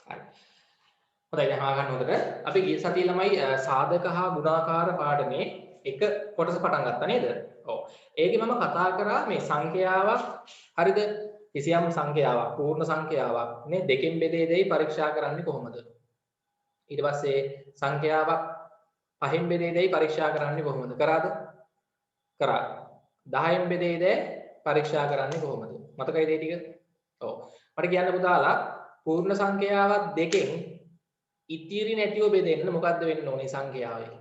හරි. හොඳයි දැන් අහගන්න හොඳට. අපි ගිය සතියේ ළමයි සාධක හා ගුණාකාර පාඩමේ එක කොටස පටන් ගත්තා නේද? ඔව්. ඒකේ මම කතා කරා මේ සංඛ්‍යාවක් හරිද? කිසියම් සංඛ්‍යාවක් පූර්ණ සංඛ්‍යාවක් නේ දෙකෙන් බෙදේ දෙයි පරීක්ෂා කරන්නේ කොහොමද? ඊට පස්සේ සංඛ්‍යාවක් පහෙන් බෙදේ දෙයි පරීක්ෂා කරන්නේ කොහොමද? කරාද? කරා. 10න් බෙදේ දෙයි පරීක්ෂා කරන්නේ කොහොමද? මතකයිද ඒ ටික? ඔව්. මට කියන්න පුතාලා පූර්ණ සංඛ්‍යාවක් දෙකෙන් ඉතිරි නැතිව බෙදෙන්න මොකද්ද වෙන්න ඕනේ සංඛ්‍යාවේ?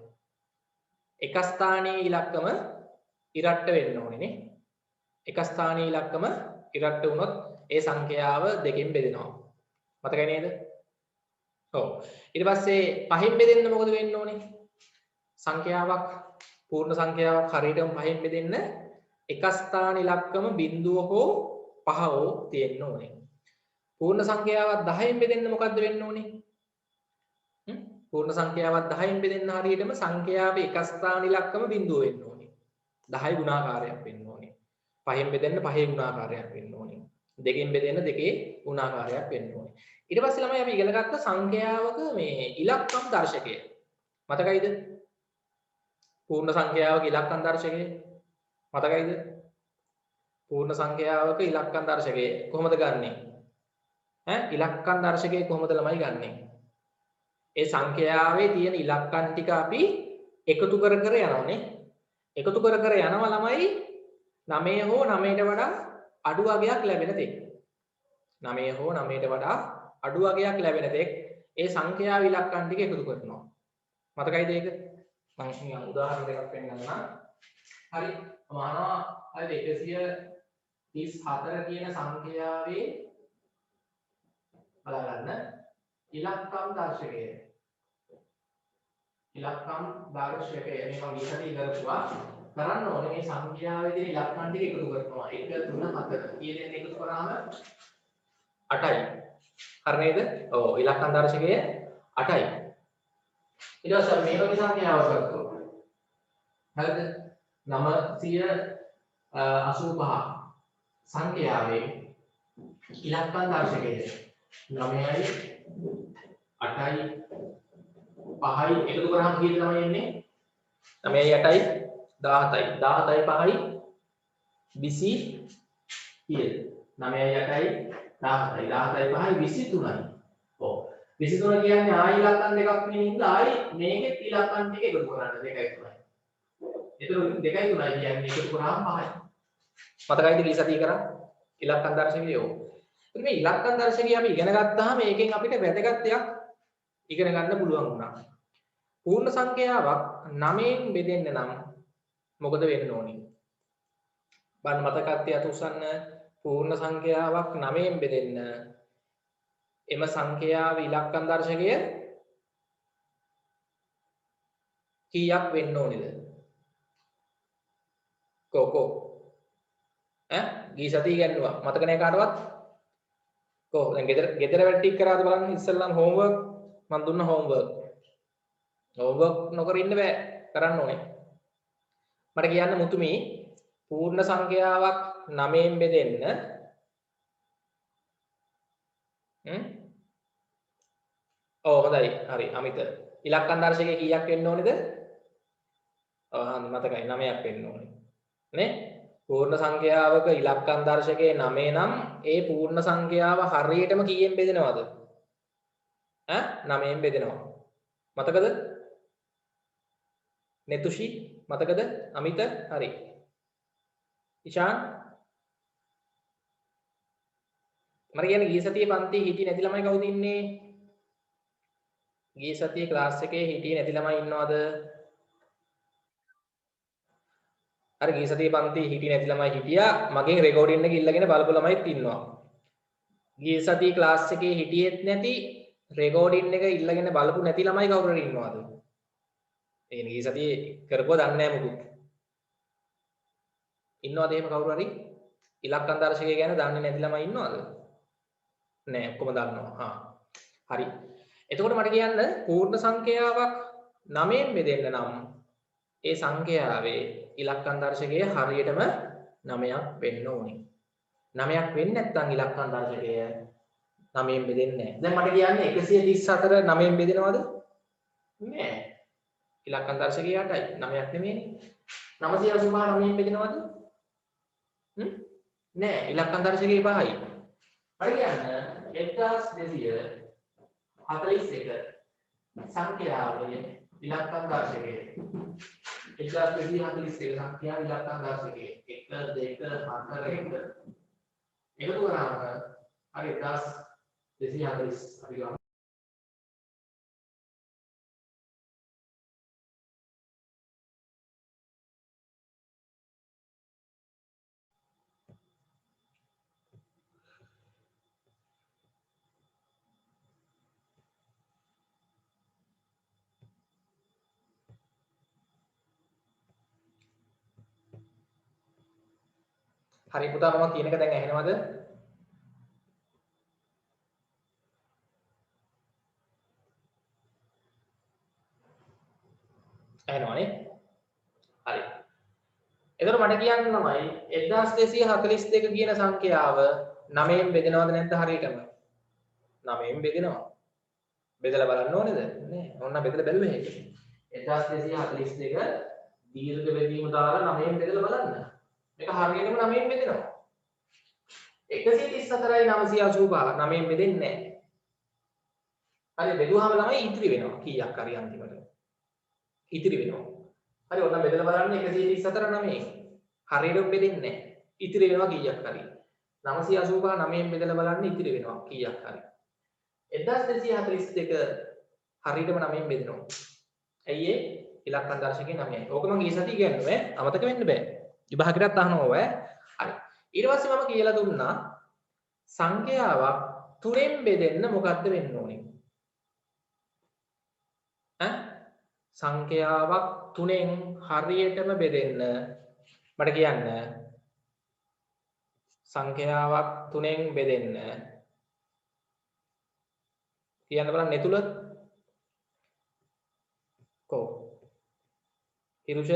එක ස්ථානයේ ඉලක්කම ඉරට්ට වෙන්න ඕනේ නේ. එක ස්ථානයේ ඉලක්කම ඉරට්ට වුණොත් ඒ සංඛ්‍යාව දෙකෙන් බෙදෙනවා. මතකයි නේද? ඔව්. ඊට පස්සේ පහෙන් බෙදෙන්න මොකද වෙන්න ඕනේ? සංඛ්‍යාවක් පූර්ණ සංඛ්‍යාවක් හරියටම පහෙන් බෙදෙන්න එක ස්ථාන ඉලක්කම බිඳුව හෝ පහ හෝ තියෙන්න ඕනේ. පූර්ණ සංඛ්‍යාවක් 10න් බෙදෙන්න මොකද්ද වෙන්න ඕනේ? පූර්ණ සංඛ්‍යාවක් 10න් බෙදෙන්න හරියටම සංඛ්‍යාවේ එක ස්ථාන ඉලක්කම බිඳුව වෙන්න ඕනේ. 10 ගුණාකාරයක් වෙන්න ඕනේ. 5න් බෙදෙන්න 5 ගුණාකාරයක් වෙන්න ඕනේ. 2කින් බෙදෙන්න 2 ගුණාකාරයක් වෙන්න ඕනේ. ඊට පස්සේ ළමයි අපි ඉගෙන ගත්ත සංඛ්‍යාවක මේ ඉලක්කම් දර්ශකය. මතකයිද? පූර්ණ සංඛ්‍යාවක ඉලක්කම් දර්ශකය මතකයිද? පූර්ණ සංඛ්‍යාවක ඉලක්කම් දර්ශකය කොහොමද ගන්නෙ? ඉලක්කම් දර්ශකය කොහොමද ළමයි ගන්නෙ? ඒ සංඛ්‍යාවේ තියෙන ඉලක්කම් ටික අපි එකතු කර කර යනවානේ. එකතු කර කර යනවා ළමයි 9 හෝ 9ට වඩා අඩු වගයක් ලැබෙන තෙක්. 9 හෝ 9ට වඩා අඩු වගයක් ලැබෙන තෙක් ඒ සංඛ්‍යාවේ ඉලක්කම් ටික එකතු කරනවා. මතකයිද ඒක? මම නිකන් උදාහරණ දෙකක් පෙන්නන්නම්. හරි. මම අහනවා හරිද 134 කියන සංඛ්‍යාවේ බලන්න ඉලක්කම් දර්ශකය. ඉලක්කම් දර්ශකය මේ මම ඊටදී කරපුවා. කරන්න ඕනේ මේ සංඛ්‍යාවේ තියෙන ඉලක්කම් ටික එකතු කරනවා. 1 3 4 කියන දේ එකතු කරාම 8යි. හරි නේද? ඔව් ඉලක්කම් දර්ශකය 8යි. ඊට පස්සේ මේ වගේ සංඛ්‍යාවක් ගත්තොත් හරිද? 985 සංඛ්‍යාවේ ඉලක්කම් දර්ශකය 9යි 8යි 5යි එකතු කරාම කීයද තමයි එන්නේ? 9යි 8යි 17යි 17යි 5යි 20 කීයද? 9යි 8යි 17යි 17යි 5යි 23යි. ඔව් 23 කියන්නේ ආයි ඉලක්කම් දෙකක් නෙමෙයි ආයි මේකෙත් ඉලක්කම් ටික එකතු කරන්න 2යි 3යි. එතකොට 2යි 3යි කියන්නේ එකතු කරාම 5යි. මතකයිද මේ සතිය කරා? ඉලක්කම් දර්ශකය ඔව්. ඉතින් මේ ඉලක්කම් දර්ශකය අපි ඉගෙන ගත්තාම මේකෙන් අපිට වැදගත් දෙයක් ඉගෙන ගන්න පුළුවන් වුණා. පූර්ණ සංඛ්‍යාවක් 9න් බෙදෙන්න නම් මොකද වෙන්න ඕනේ? බලන්න මතකත් තියතු උස්සන්න පූර්ණ සංඛ්‍යාවක් 9න් බෙදෙන්න එම සංඛ්‍යාවේ ඉලක්කම් දර්ශකය කීයක් වෙන්න ඕනේද? කෝ ගී සතිය ගන්නවා මතක නැහැ කාටවත්? කො දැන් ගෙදර වැඩ ටික කරාද බලන්න ඉස්සෙල්ලාම හෝම්වර්ක් මම දුන්න හෝම්වර්ක් නොකර ඉන්න බෑ කරන්න ඕනේ. මට කියන්න මුතුමි පූර්ණ සංඛ්‍යාවක් 9න් බෙදෙන්න ඔව් හොඳයි හරි අමිත ඉලක්කම් දර්ශකය කීයක් වෙන්න ඕනේද? ඔව් මතකයි 9ක් වෙන්න ඕනේ නේ? පූර්ණ සංඛ්‍යාවක ඉලක්කම් දර්ශකයේ 9 නම් ඒ පූර්ණ සංඛ්‍යාව හරියටම කීයෙන් බෙදෙනවද? 9න් බෙදෙනවා. මතකද? නෙතුෂි මතකද? අමිත හරි. ඉෂාන් මම කියන්නේ ගිය සතියේ පන්තියේ හිටියේ නැති ළමයි කවුද ඉන්නේ? ගිය සතියේ ක්ලාස් එකේ හිටියේ නැති ළමයි ඉන්නවද? අර ගිය සතියේ පන්තියේ හිටියේ නැති ළමයි හිටියා මගෙන් රෙකෝඩින් එක ඉල්ලගෙන බලපු ළමයිත් ඉන්නවා. ගිය සතියේ ක්ලාස් එකේ හිටියෙත් නැති රෙකෝඩින් එක ඉල්ලගෙන බලපු නැති ළමයි කවුරු හරි ඉන්නවද? ඒ ගිය සතියේ කරපුවා දන්නේ නැහැ මොකුත්. ඉන්නවද එහෙම කවුරු හරි? ඉලක්කම් දර්ශකය ගැන දන්නේ නැති ළමයි ඉන්නවද? නෑ ඔක්කොම දන්නවා. හරි. එතකොට මට කියන්න පූර්ණ සංඛ්‍යාවක් 9න් බෙදෙන්න නම් ඒ සංඛ්‍යාවේ ඉලක්කම් දර්ශකය හරියටම 9ක් වෙන්න ඕනේ. 9ක් වෙන්නේ නැත්නම් ඉලක්කම් දර්ශකය 9න් බෙදෙන්නේ නැහැ. දැන් මට කියන්න 134 9න් බෙදෙනවද? නෑ. ඉලක්කම් දර්ශකයේ 8යි. 9ක් නෙමෙයිනේ. 985 9න් බෙදෙනවද? නෑ. ඉලක්කම් දර්ශකයේ 5යි. හරි කියන්න 1241 සංඛ්‍යාවේ ඉලක්කම් දර්ශකයේ 1241 සංඛ්‍යාව ඉලක්කම් දර්ශකයේ 1 2 4 1 එකතු කරාම හරි 1240 අපි ගමු. හරි පුතා මම කියන එක දැන් ඇහෙනවද? ඇහෙනවනේ. හරි. එතකොට මට කියන්න තමයි 1242 කියන සංඛ්‍යාව 9න් බෙදෙනවද නැද්ද හරියටම? 9න් බෙදෙනවා. බෙදලා බලන්න ඕනේද? නෑ. ඕන්න බෙදලා බැලුවේ හැටි. 1242 දීර්ඝ බෙදීම දාලා 9න් බෙදලා බලන්න. මේක හරියටම 9න් බෙදෙනවා. 134යි 985 9න් බෙදෙන්නේ නැහැ. හරි බෙදුවාම ළමයි ඉතිරි වෙනවා. කීයක් හරි අන්තිමට. ඉතිරි වෙනවා. හරි ඔන්න බෙදලා බලන්න 134 9න්. හරියටම බෙදෙන්නේ නැහැ. ඉතිරි වෙනවා කීයක් හරි. 985 9න් බෙදලා බලන්න ඉතිරි වෙනවා කීයක් හරි. 1242 හරියටම 9න් බෙදෙනවා. ඇයි ඒ? ඉලක්කම් දර්ශකයේ 9යි. ඕක මම ඊ සතිය කියන්නේ අමතක වෙන්න බෑ. විභාගෙටත් අහනවා ඔය. හරි. ඊට පස්සේ මම කියලා දුන්නා සංඛ්‍යාවක් 3ෙන් බෙදෙන්න මොකද්ද වෙන්න ඕනේ? සංඛ්‍යාවක් 3ෙන් හරියටම බෙදෙන්න මට කියන්න සංඛ්‍යාවක් 3ෙන් බෙදෙන්න කියන්න බලන්න නෙතුල කො ඉරුෂ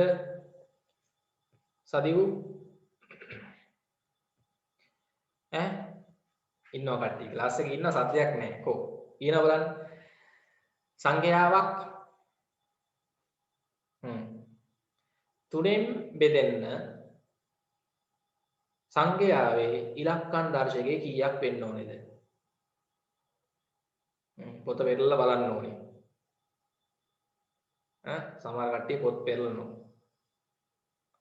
සදිවු ඉන්නවා කට්ටිය ක්ලාස් එකේ ඉන්න සද්දයක් නැහැ කො කියනවා බලන්න සංඛ්‍යාවක් 3ෙන් බෙදෙන්න සංඛ්‍යාවේ ඉලක්කම් දර්ශකයේ කීයක් වෙන්න ඕනේද? පොත පෙරලලා බලන්න ඕනේ. සමහර කට්ටිය පොත් පෙරලනවා.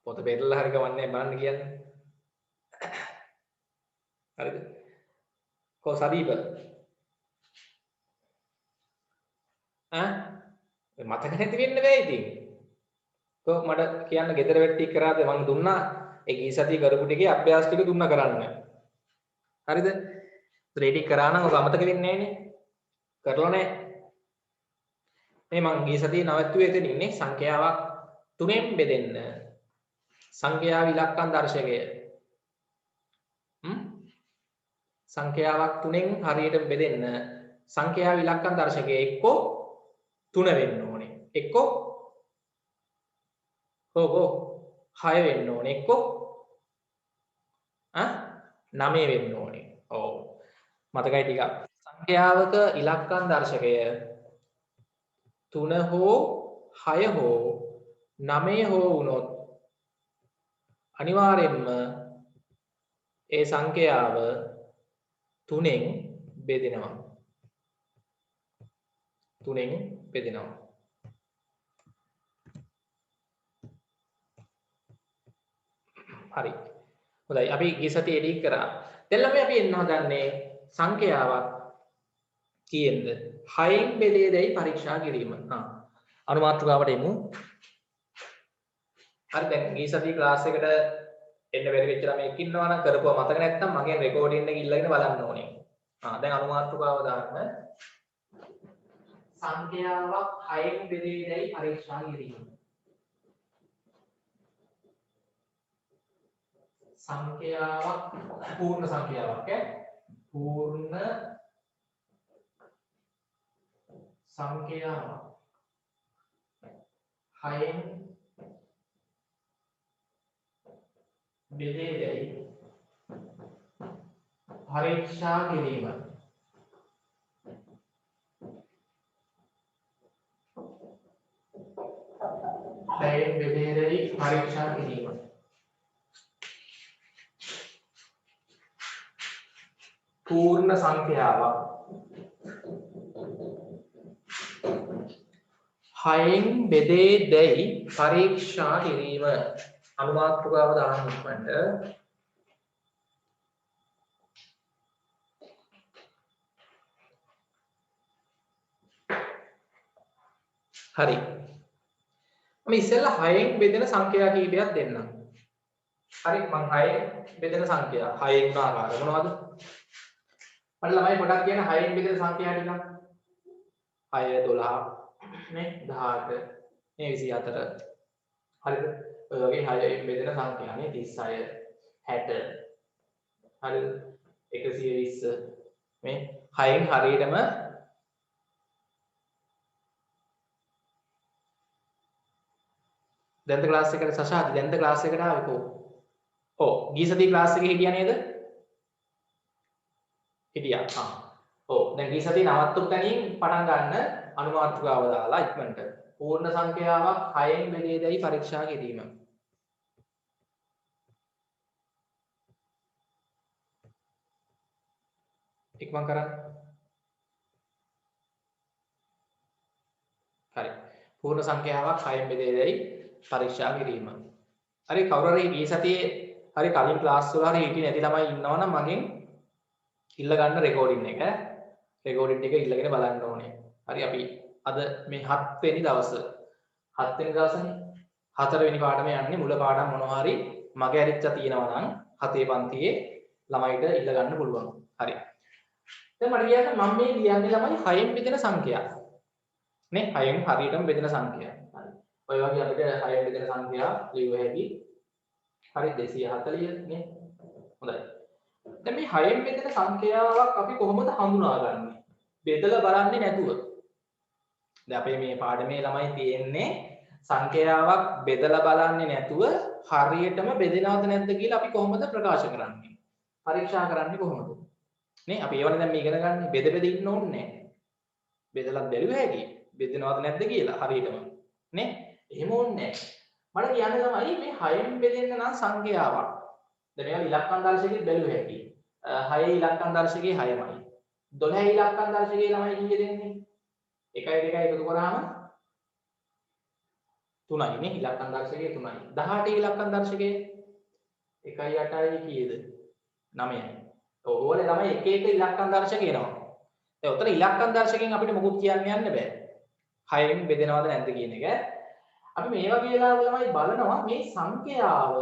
පොත පෙරලලා හරි ගමන්නේ බලන්න කියන්නේ. හරිද? කො සදීප මතක නැති වෙන්න බෑ ඉතින්. කො මට කියන්න ගෙදර වෙට්ටි කරාද මම දුන්නා ඒ ගී සතිය කරපු ටිකේ අභ්‍යාස ටික දුන්නා කරන්න. හරිද? රෙඩි කරා නම් ඔක අමතක වෙන්නේ නැහනේ. කරලා නැහැ. මේ මං ගිය සතියේ නවත්තුවේ එතන ඉන්නේ සංඛ්‍යාවක් 3ෙන් බෙදෙන්න සංඛ්‍යාව ඉලක්කම් දර්ශකය සංඛ්‍යාවක් 3ෙන් හරියට බෙදෙන්න සංඛ්‍යාව ඉලක්කම් දර්ශකය එක්කෝ 3 වෙන්න ඕනේ එක්කෝ 6 වෙන්න ඕනේ එක්කෝ 9 වෙන්න ඕනේ. ඔව් මතකයි ටිකක්. සංඛ්‍යාවක ඉලක්කම් දර්ශකය 3 හෝ 6 හෝ 9 හෝ වුණොත් අනිවාර්යෙන්ම ඒ සංඛ්‍යාව 3ෙන් බෙදෙනවා. 3ෙන් බෙදෙනවා. හරි. හොඳයි අපි ගිය සතියේ එඩිට් කරා. දැන් ළමයි අපි එන්න හදන්නේ සංඛ්‍යාවක් කීයෙන්ද? 6න් බෙදේදයි පරීක්ෂා කිරීම. අනුමාත්‍රකාවට එමු. හරි දැන් ගිය සතියේ ක්ලාස් එකට එන්න බැරි වෙච්ච ළමයෙක් ඉන්නවා නම් කරපුවා මතක නැත්නම් මගෙන් රෙකෝඩින් එක ඉල්ලගෙන බලන්න ඕනේ. දැන් අනුමාත්‍රකාව දාන්න. සංඛ්‍යාවක් 6න් බෙදේදයි පරීක්ෂා කිරීම. සංඛ්‍යාවක් පූර්ණ සංඛ්‍යාවක් පූර්ණ සංඛ්‍යාවක් 6න් බෙදේදයි පරීක්ෂා කිරීම. 6න් බෙදේදයි පරීක්ෂා කිරීම. පූර්ණ සංඛ්‍යාවක් 6න් බෙදේදයි පරීක්ෂා කිරීම. අනුමාත්‍රකාව දාන්න ඉක්මනට. හරි. මම ඉස්සෙල්ලා 6න් බෙදෙන සංඛ්‍යා කීපයක් දෙන්නම්. හරි මම 6න් බෙදෙන සංඛ්‍යා 6න් ගුණාකාර මොනවද? මට ළමයි පොඩක් කියන 6න් බෙදෙන සංඛ්‍යා ටිකක්. 6 12 නේ 18 මේ 24. හරිද? ඔය වගේ 6න් බෙදෙන සංඛ්‍යා නේ 36 60. හරිද? 120 මේ 6න් හරියටම දැන්ද ක්ලාස් එකට සෂාදි දැන්ද ක්ලාස් එකට ආවේ කො? ඔව් ගිය සතියේ ක්ලාස් එකේ හිටියා නේද? හිටියා. ඔව් දැන් ගිය සතියේ නවත්තපු තැනින් පටන් ගන්න අනුමාත්‍රකාව දාලා ඉක්මනට. පූර්ණ සංඛ්‍යාවක් 6න් බෙදේදයි පරීක්ෂා කිරීම. ඉක්මන් කරන්න. හරි. පූර්ණ සංඛ්‍යාවක් 6න් බෙදේදයි පරීක්ෂා කිරීම. හරි කවුරු හරි ගිය සතියේ හරි කලින් ක්ලාස් වල හරි හිටියේ නැති ළමයි ඉන්නවනම් මගෙන් ඉල්ල ගන්න රෙකෝඩින් එක. රෙකෝඩින් එක ඉල්ලගෙන බලන්න ඕනේ. හරි අපි අද මේ 7 වෙනි දවස 7 වෙනි දවසනේ 4 වෙනි පාඩම යන්නේ මුල පාඩම් මොනවා හරි මගේ අරිච්ච තියෙනවා නම් 7 පන්තියේ ළමයිට ඉල්ල ගන්න පුළුවන්. හරි. දැන් මට කියන්න මම මේ ලියන්නේ ළමයි 6න් බෙදෙන සංඛ්‍යා. නේ 6න් හරියටම බෙදෙන සංඛ්‍යා. හරි. ඔය වගේ අපිට 6න් බෙදෙන සංඛ්‍යා ලියුව හැකි. හරි 240 නේ. හොඳයි. දැන් මේ 6න් බෙදෙන සංඛ්‍යාවක් අපි කොහොමද හඳුනාගන්නේ? බෙදලා බලන්නේ නැතුව. දැන් අපේ මේ පාඩමේ ළමයි තියෙන්නේ සංඛ්‍යාවක් බෙදලා බලන්නේ නැතුව හරියටම බෙදෙනවද නැද්ද කියලා අපි කොහොමද ප්‍රකාශ කරන්නේ? පරීක්ෂා කරන්නේ කොහොමද? නේ අපි ඒවනේ දැන් මේ ඉගෙන ගන්න බෙද බෙද ඉන්න ඕනේ නැහැ. බෙදලා බැලුව හැකි බෙදෙනවද නැද්ද කියලා හරියටම. නේ? එහෙම ඕනේ නැහැ. මට කියන්න තමයි මේ 6න් බෙදෙන්න නම් සංඛ්‍යාවක්. දැන් මේවා ඉලක්කම් දර්ශකෙත් බැලුව හැකි. 6 ඉලක්කම් දර්ශකයේ 6යි. 12 ඉලක්කම් දර්ශකයේ ළමයි කීයද දෙන්නේ? 1 2 එකතු කරාම 3යි නේ ඉලක්කම් දර්ශකයේ 3යි. 18 ඉලක්කම් දර්ශකයේ 1 8යි කීයද? 9යි. ඕවල ළමයි එක එක ඉලක්කම් දර්ශක එනවා. දැන් උතන ඉලක්කම් දර්ශකයෙන් අපිට මොකුත් කියන්න යන්න බෑ. 6න් බෙදෙනවද නැද්ද කියන එක. අපි මේ වගේ වෙලාවල ළමයි බලනවා මේ සංඛ්‍යාව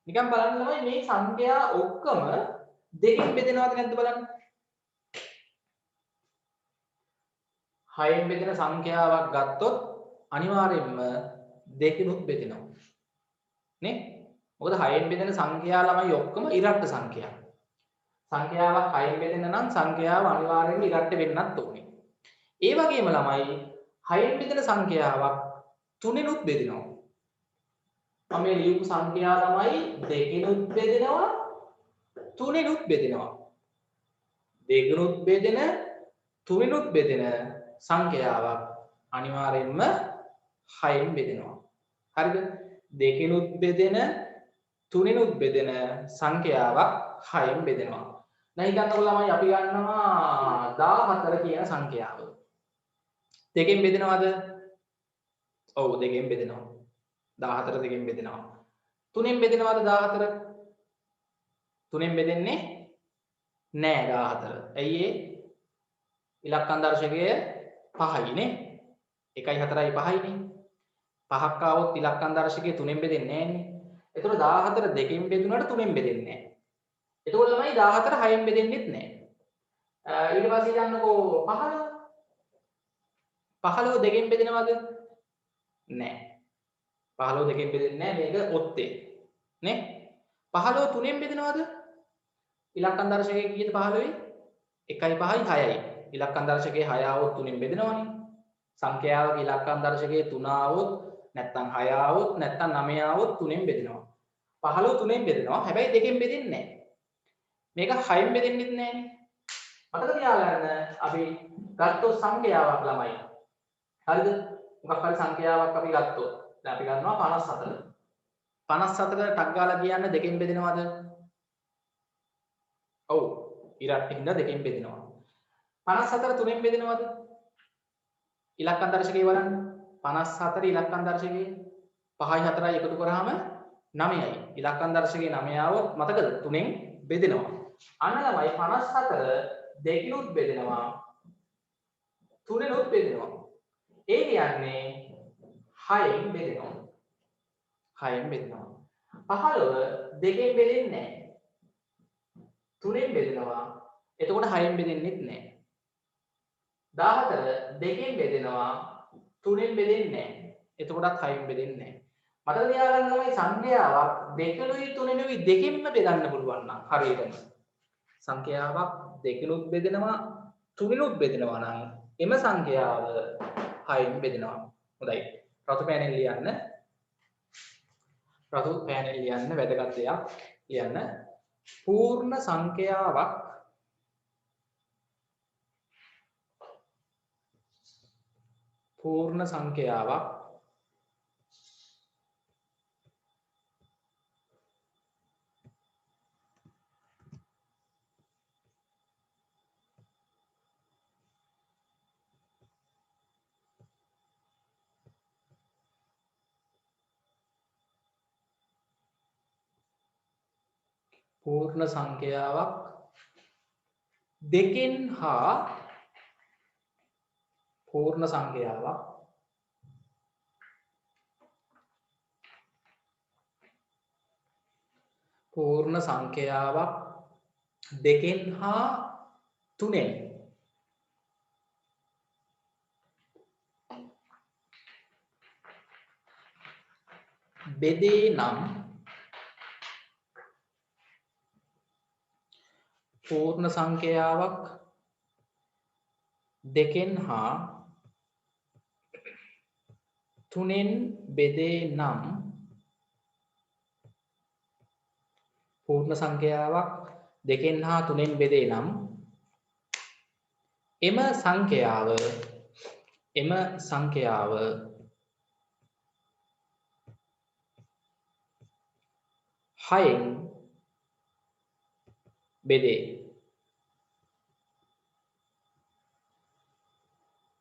නිකන් බලන්න ළමයි මේ සංඛ්‍යා ඔක්කොම දෙකෙන් බෙදෙනවද නැද්ද බලන්න. 6න් බෙදෙන සංඛ්‍යාවක් ගත්තොත් අනිවාර්යයෙන්ම දෙකෙනුත් බෙදෙනවා. නේ? මොකද 6න් බෙදෙන සංඛ්‍යා ළමයි ඔක්කොම ඉරට්ට සංඛ්‍යා. සංඛ්‍යාවක් 6න් බෙදෙන්න නම් සංඛ්‍යාව අනිවාර්යයෙන්ම ඉරට්ට වෙන්නත් ඕනේ. ඒ වගේම ළමයි 6න් බෙදෙන සංඛ්‍යාවක් 3ෙනුත් බෙදෙනවා. මම මේ ලියපු සංඛ්‍යා ළමයි දෙකෙනුත් බෙදෙනවා 3ෙනුත් බෙදෙනවා. දෙකෙනුත් බෙදෙන 3ෙනුත් බෙදෙන සංඛ්‍යාවක් අනිවාර්යයෙන්ම 6න් බෙදෙනවා. හරිද? දෙකෙනුත් බෙදෙන 3ෙනුත් බෙදෙන සංඛ්‍යාවක් 6න් බෙදෙනවා. දැන් හිතන්නකො ළමයි අපි ගන්නවා 14 කියන සංඛ්‍යාව. දෙකෙන් බෙදෙනවද? ඔව් දෙකෙන් බෙදෙනවා. 14 දෙකෙන් බෙදෙනවා. 3ෙන් බෙදෙනවද 14? 3ෙන් බෙදෙන්නේ නෑ 14. ඇයි ඒ? ඉලක්කම් දර්ශකය 5යි නේ. 1යි 4යි 5යි නේ. 5ක් ආවොත් ඉලක්කම් දර්ශකය 3ෙන් බෙදෙන්නේ නෑනේ. ඒතකොට 14 දෙකෙන් බෙදුනට 3ෙන් බෙදෙන්නේ නෑ. එතකොට ළමයි 14 6ෙන් බෙදෙන්නෙත් නෑ. ඊට පස්සේ ගන්නකෝ 15. 15 දෙකෙන් බෙදෙනවද? නෑ. 15 දෙකෙන් බෙදෙන්නේ නෑ මේක ඔත්තේ. නේ? 15 3ෙන් බෙදෙනවද? ඉලක්කම් දර්ශකයේ කීයද 15? 1යි 5යි 6යි. ඉලක්කම් දර්ශකයේ 6 આવොත් 3ෙන් බෙදෙනවනේ. සංඛ්‍යාවක ඉලක්කම් දර්ශකයේ 3 આવොත් නැත්නම් 6 આવොත් නැත්නම් 9 આવොත් 3ෙන් බෙදෙනවා. 15 3ෙන් බෙදෙනවා. හැබැයි දෙකෙන් බෙදෙන්නේ නෑ. මේක 6ෙන් බෙදෙන්නෙත් නෑනේ. මතක තියාගන්න අපි ගත්තොත් සංඛ්‍යාවක් ළමයි. හරිද? මොකක් හරි සංඛ්‍යාවක් අපි ගත්තොත් දැන් අපි ගන්නවා 54. 54 ටක් ගාලා කියන්න දෙකෙන් බෙදෙනවද? ඔව්. ඉරට්ට හින්දා දෙකෙන් බෙදෙනවා. 54 තුනෙන් බෙදෙනවද? ඉලක්කම් දර්ශකය බලන්න. 54 ඉලක්කම් දර්ශකය 5යි 4යි එකතු කරාම 9යි. ඉලක්කම් දර්ශකයේ 9 આવොත් මතකද? තුනෙන් බෙදෙනවා. අන්න ළමයි 54 දෙකිනුත් බෙදෙනවා. තුනෙනුත් බෙදෙනවා. ඒ කියන්නේ 6න් බෙදෙනවා. 6න් බෙදෙනවා. 15 දෙකෙන් බෙදෙන්නේ නැහැ. තුනෙන් බෙදෙනවා. එතකොට 6න් බෙදෙන්නෙත් නැහැ. 14 දෙකෙන් බෙදෙනවා. තුනෙන් බෙදෙන්නේ නැහැ. එතකොටත් 6න් බෙදෙන්නේ නැහැ. මතක තියාගන්න ළමයි සංඛ්‍යාවක් දෙකලුයි තුනෙනුයි දෙකෙන්ම බෙදන්න පුළුවන් නම් හරියටම. සංඛ්‍යාවක් දෙකලුත් බෙදෙනවා තුනෙනුත් බෙදෙනවා නම් එම සංඛ්‍යාව 6න් බෙදෙනවා. හොඳයි. රතු පෑනෙල් ලියන්න. රතු පෑනෙල් ලියන්න වැදගත් දෙයක් ලියන්න. පූර්ණ සංඛ්‍යාවක් පූර්ණ සංඛ්‍යාවක් පූර්ණ සංඛ්‍යාවක් දෙකෙන් හා පූර්ණ සංඛ්‍යාවක් පූර්ණ සංඛ්‍යාවක් දෙකෙන් හා තුනෙන් බෙදේ නම් පූර්ණ සංඛ්‍යාවක් දෙකෙන් හා තුනෙන් බෙදේ නම් පූර්ණ සංඛ්‍යාවක් දෙකෙන් හා තුනෙන් බෙදේ නම් එම සංඛ්‍යාව 6න් බෙදේ.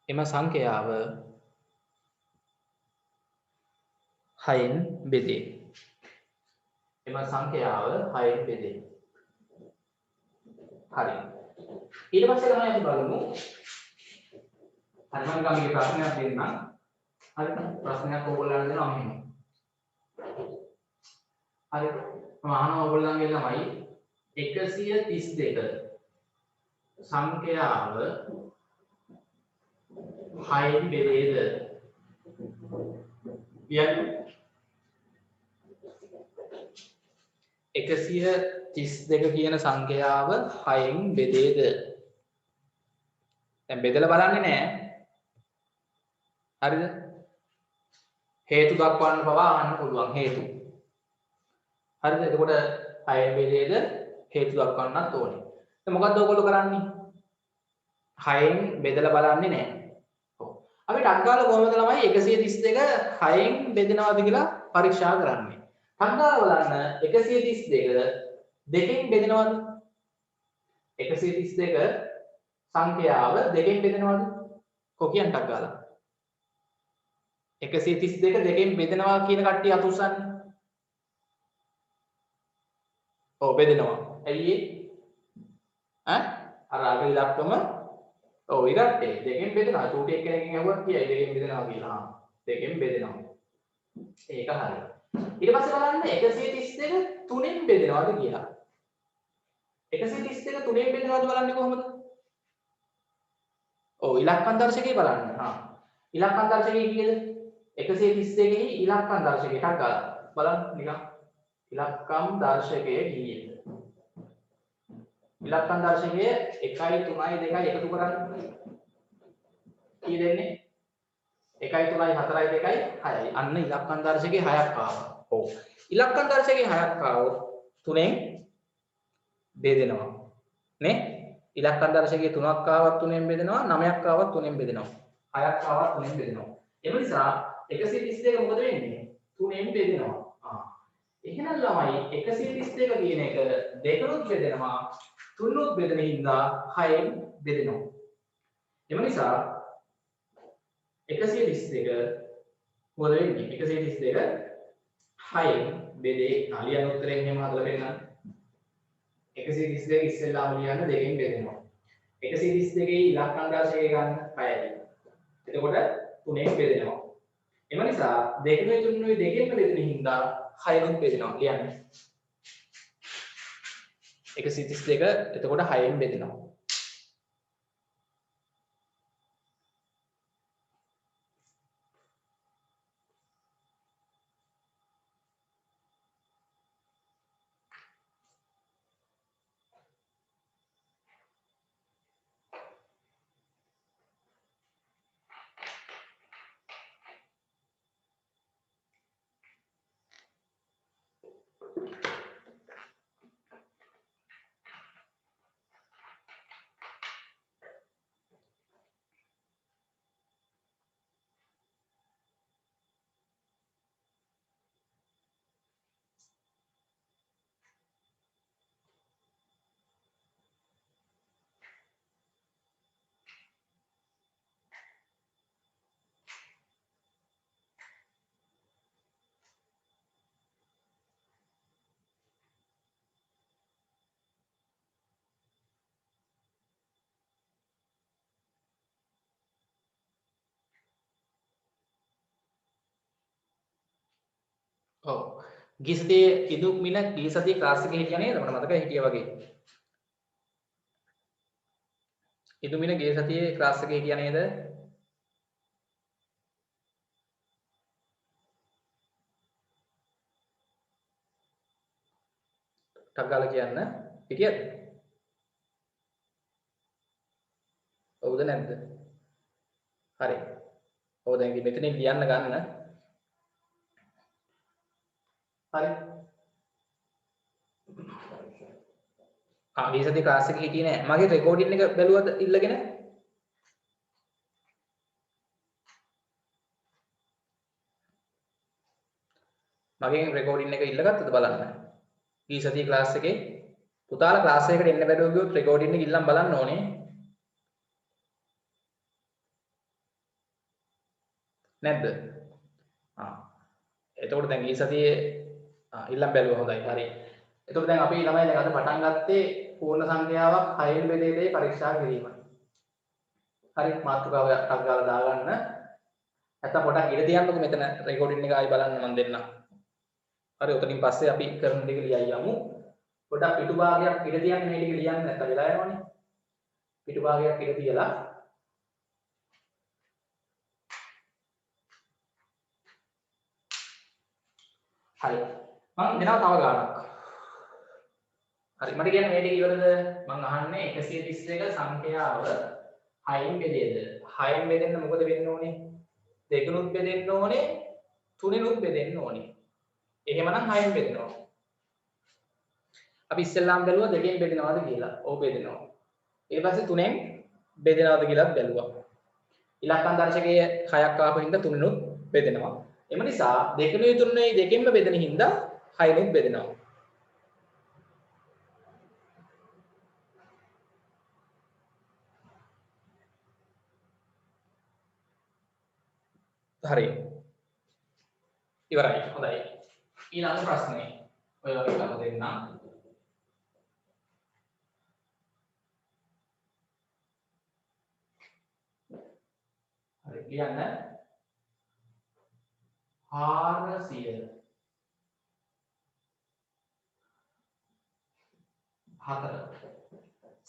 එම සංඛ්‍යාව 6න් බෙදේ. එම සංඛ්‍යාව 6න් බෙදේ. හරි. ඊට පස්සේ තමයි අපි බලමු. හරි මම ගාමී ප්‍රශ්නයක් දෙන්නම්. හරිද? ප්‍රශ්නයක් ඕගොල්ලන්ට දෙනවා මෙහෙම. හරි. මම අහනවා ඕගොල්ලන්ගෙන් ළමයි 132 සංඛ්‍යාව 6න් බෙදේද? කියන්නේ 132 කියන සංඛ්‍යාව 6න් බෙදේද? දැන් බෙදලා බලන්නේ නැහැ. හරිද? හේතු දක්වන්න පවා අහන්න පුළුවන් හේතු. හරිද? එතකොට 6න් බෙදේද හේතු දක්වන්නත් ඕනේ. දැන් මොකද්ද ඔයගොල්ලෝ කරන්නේ? 6න් බෙදලා බලන්නේ නැහැ. ඔව්. අපි ටක් ගාලා කොහොමද ළමයි 132 6න් බෙදනවද කියලා පරීක්ෂා කරන්නේ. ටක් ගාලා බලන්න 132 දෙකෙන් බෙදනවද? 132 සංඛ්‍යාව දෙකෙන් බෙදනවද? කොකියන් ටක් ගාලා 132 දෙකෙන් බෙදනවා කියන කට්ටිය අත උස්සන්නේ. ඔව් බෙදෙනවා. ඇයි ඒ? අර අග ඉලක්කම ඔව් ඉරට්ටේ දෙකෙන් බෙදෙනවා. චූටි එක්කෙනෙක්ගෙන් අහුවත් කියයි දෙකෙන් බෙදෙනවා කියලා. හා දෙකෙන් බෙදෙනවා. ඒක හරියි. ඊට පස්සේ බලන්න 132 තුනෙන් බෙදෙනවද කියලා. 132 තුනෙන් බෙදෙනවද බලන්නේ කොහොමද? ඔව් ඉලක්කම් දර්ශකේ බලන්න. හා ඉලක්කම් දර්ශකේ කීයද? 132 ෙහි ඉලක්කම් දර්ශකේ ටක් ගාලා බලන්න නිකන්. ඉලක්කම් දර්ශකයේ කීයද? ඉලක්කම් දර්ශකයේ 1 3 2 එකතු කරන්න. කී දෙන්නේ? 1 3 4 2 6යි. අන්න ඉලක්කම් දර්ශකයේ 6ක් ආවා. ඔව්. ඉලක්කම් දර්ශකයේ 6ක් ආවොත් තුනෙන් බෙදෙනවා. නේ? ඉලක්කම් දර්ශකයේ 3ක් ආවත් තුනෙන් බෙදෙනවා, 9ක් ආවත් තුනෙන් බෙදෙනවා. 6ක් ආවත් තුනෙන් බෙදෙනවා. ඒ නිසා 132 මොකද වෙන්නේ? 3ෙන් බෙදෙනවා. එහෙනම් ළමයි 132 කියන එක දෙකනොත් බෙදෙනවා 3නොත් බෙදෙන හින්දා 6ෙන් බෙදෙනවා. එම නිසා 132 මොකද වෙන්නේ? 132 6ෙන් බෙදේ. ලියන උත්තරයෙන් එහෙම හදලා පෙන්නන්න. 132 ඉස්සෙල්ලාම ලියන්න දෙකෙන් බෙදෙනවා. 132 ඉලක්කම් රාශිය ගන්න 6යි. එතකොට 3ෙන් බෙදෙනවා. එම නිසා 2 3 දෙකෙන් බෙදෙන හින්දා 6ෙන් බෙදෙනවා ලියන්න. 132 එතකොට 6ෙන් බෙදෙනවා. ඔව්. ගිය සතියේ ඉදු මින ගිය සතියේ ක්ලාස් එකේ හිටියා නේද? මට මතකයි හිටියා වගේ. ඉදු මින ගිය සතියේ ක්ලාස් එකේ හිටියා නේද? ටක් ගාලා කියන්න. හිටියද? ඔව්ද නැද්ද? හරි. ඔව් දැන් මෙතනින් ලියන්න ගන්න. හරි. ගිය සතියේ ක්ලාස් එකේ හිටියේ නෑ. මගේ රෙකෝඩින් එක බැලුවද ඉල්ලගෙන? මගෙන් රෙකෝඩින් එක ඉල්ලගත්තද බලන්න. ගිය සතියේ ක්ලාස් එකේ පුතාලා ක්ලාස් එකකට එන්න බැරුව ගියොත් රෙකෝඩින් එක ඉල්ලන් බලන්න ඕනේ. නැද්ද? එතකොට දැන් ගිය සතියේ ඉල්ලන් බැලුවා හොඳයි. හරි. එතකොට දැන් අපි ළමයි දැන් අද පටන් ගත්තේ පූර්ණ සංඛ්‍යාවක් 6න් බෙදේ දේ පරීක්ෂා කිරීම. හරි මාතෘකාව ටක් ගාලා දාගන්න. නැත්නම් පොඩක් ඉඳ තියන්නකො මෙතන රෙකෝඩින් එක ආයි බලන්න මම දෙන්නම්. හරි උතනින් පස්සේ අපි කරන ටික ලියයි යමු. පොඩක් පිටු භාගයක් ඉඳ තියන්න මේ ටික ලියන්න නැත්නම් වෙලා යනවනේ. පිටු භාගයක් ඉඳ තියලා හරි. මම දෙනවා තව ගානක්. හරි මට කියන්න මේ ටික ඉවරද? මම අහන්නේ 131 සංඛ්‍යාව 6න් බෙදේද? 6න් බෙදෙන්න මොකද වෙන්න ඕනේ? දෙකනුත් බෙදෙන්න ඕනේ, තුනෙනුත් බෙදෙන්න ඕනේ. එහෙමනම් 6න් බෙදෙනවා. අපි ඉස්සෙල්ලාම බැලුවා දෙකෙන් බෙදෙනවද කියලා. ඔව් බෙදෙනවා. ඊට පස්සේ තුනෙන් බෙදෙනවද කියලාත් බැලුවා. ඉලක්කම් දර්ශකයේ 6ක් ආපු හින්දා තුනෙනුත් බෙදෙනවා. එම නිසා දෙකනුයි තුනෙයි දෙකෙන්ම බෙදෙන හින්දා 6නුත් බෙදෙනවා. හරි. ඉවරයි. හොඳයි. ඊළඟ ප්‍රශ්නේ. ඔය වගේ කරලා දෙන්නම්. හරි කියන්න 400 4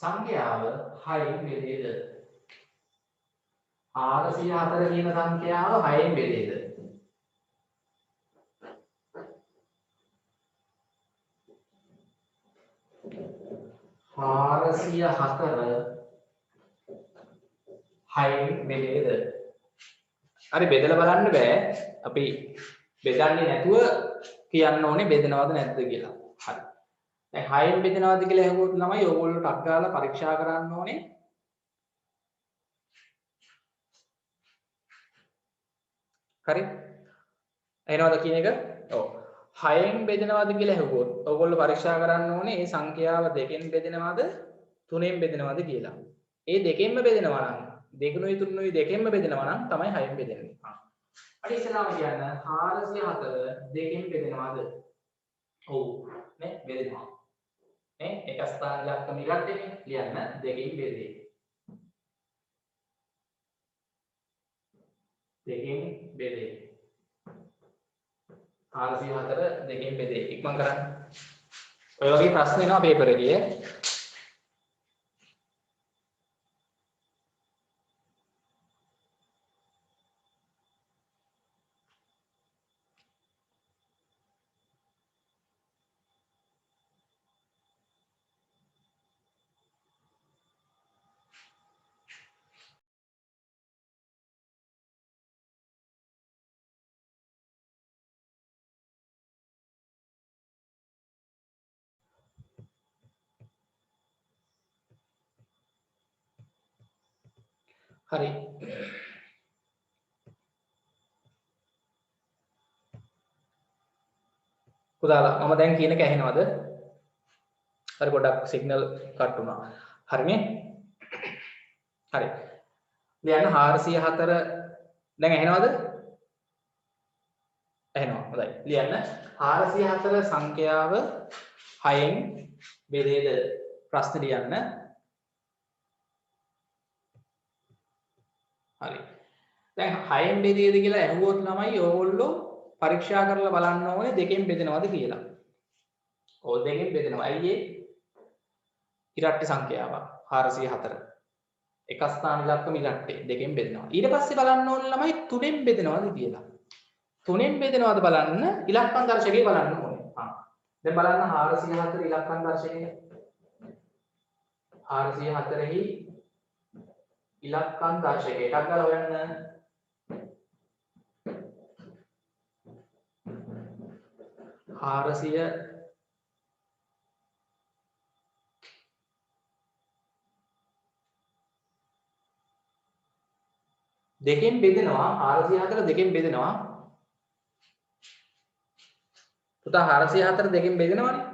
සංඛ්‍යාව 6න් බෙදේද? 404 කියන සංඛ්‍යාව 6න් බෙදේද? හාරසිය 4 6න් බෙදේද? හරි බෙදලා බලන්න බෑ. අපි බෙදන්නේ නැතුව කියන්න ඕනේ බෙදනවද නැද්ද කියලා. හරි. දැන් 6න් බෙදනවද කියලා අහුවොත් ළමයි ඕගොල්ලෝ ටක් ගාලා පරීක්ෂා කරන්න ඕනේ. හරි. එහෙනවද කියන එක? ඔව්. 6න් බෙදෙනවද කියලා ඇහුවොත් ඔයගොල්ලෝ පරීක්ෂා කරන්න ඕනේ මේ සංඛ්‍යාව 2න් බෙදෙනවද 3න් බෙදෙනවද කියලා. ඒ 2කින්ම බෙදෙනවා නම් 2 3 2කින්ම බෙදෙනවා නම් තමයි 6න් බෙදෙන්නේ. අපි ඉස්සෙල්ලාම කියන්න 404 2කින් බෙදෙනවද? ඔව් නේ බෙදෙනවා. නේ එක ස්ථාන ඉලක්කම ඉලක්කෙනේ ලියන්න 2කින් බෙදේ. 2කින් බෙදේ. 404 2කින් බෙදේ. ඉක්මන් කරන්න. ඔය වගේ ප්‍රශ්න එනවා පේපර් එකේ. හරි. පුතාලා මම දැන් කියන එක ඇහෙනවද? හරි පොඩ්ඩක් සිග්නල් කට් වුණා. හරිනේ? හරි. ලියන්න 404 දැන් ඇහෙනවද? ඇහෙනවා. හොඳයි. ලියන්න 404 සංඛ්‍යාව 6න් බෙදේද ප්‍රශ්න ලියන්න. හරි. දැන් 6න් බෙදේද කියලා ඇහුවොත් ළමයි ඕගොල්ලෝ පරීක්ෂා කරලා බලන්න ඕනේ 2කින් බෙදෙනවද කියලා. ඕ 2කින් බෙදෙනවා. ඇයි ඒ? ඉරට්ටි සංඛ්‍යාවක් 404. එක ස්ථාන ඉලක්කම ඉරට්ටේ 2කින් බෙදෙනවා. ඊට පස්සේ බලන්න ඕනේ ළමයි 3න් බෙදෙනවද කියලා. 3න් බෙදෙනවද බලන්න ඉලක්කම් දර්ශකය බලන්න ඕනේ. දැන් බලන්න 404 ඉලක්කම් දර්ශකය. 404 හි ඉලක්කම් දර්ශකය එකක් ගාලා හොයන්න. 400 දෙකෙන් බෙදෙනවා 404 දෙකෙන් බෙදෙනවා. පුතා 404 දෙකෙන් බෙදෙනවනේ.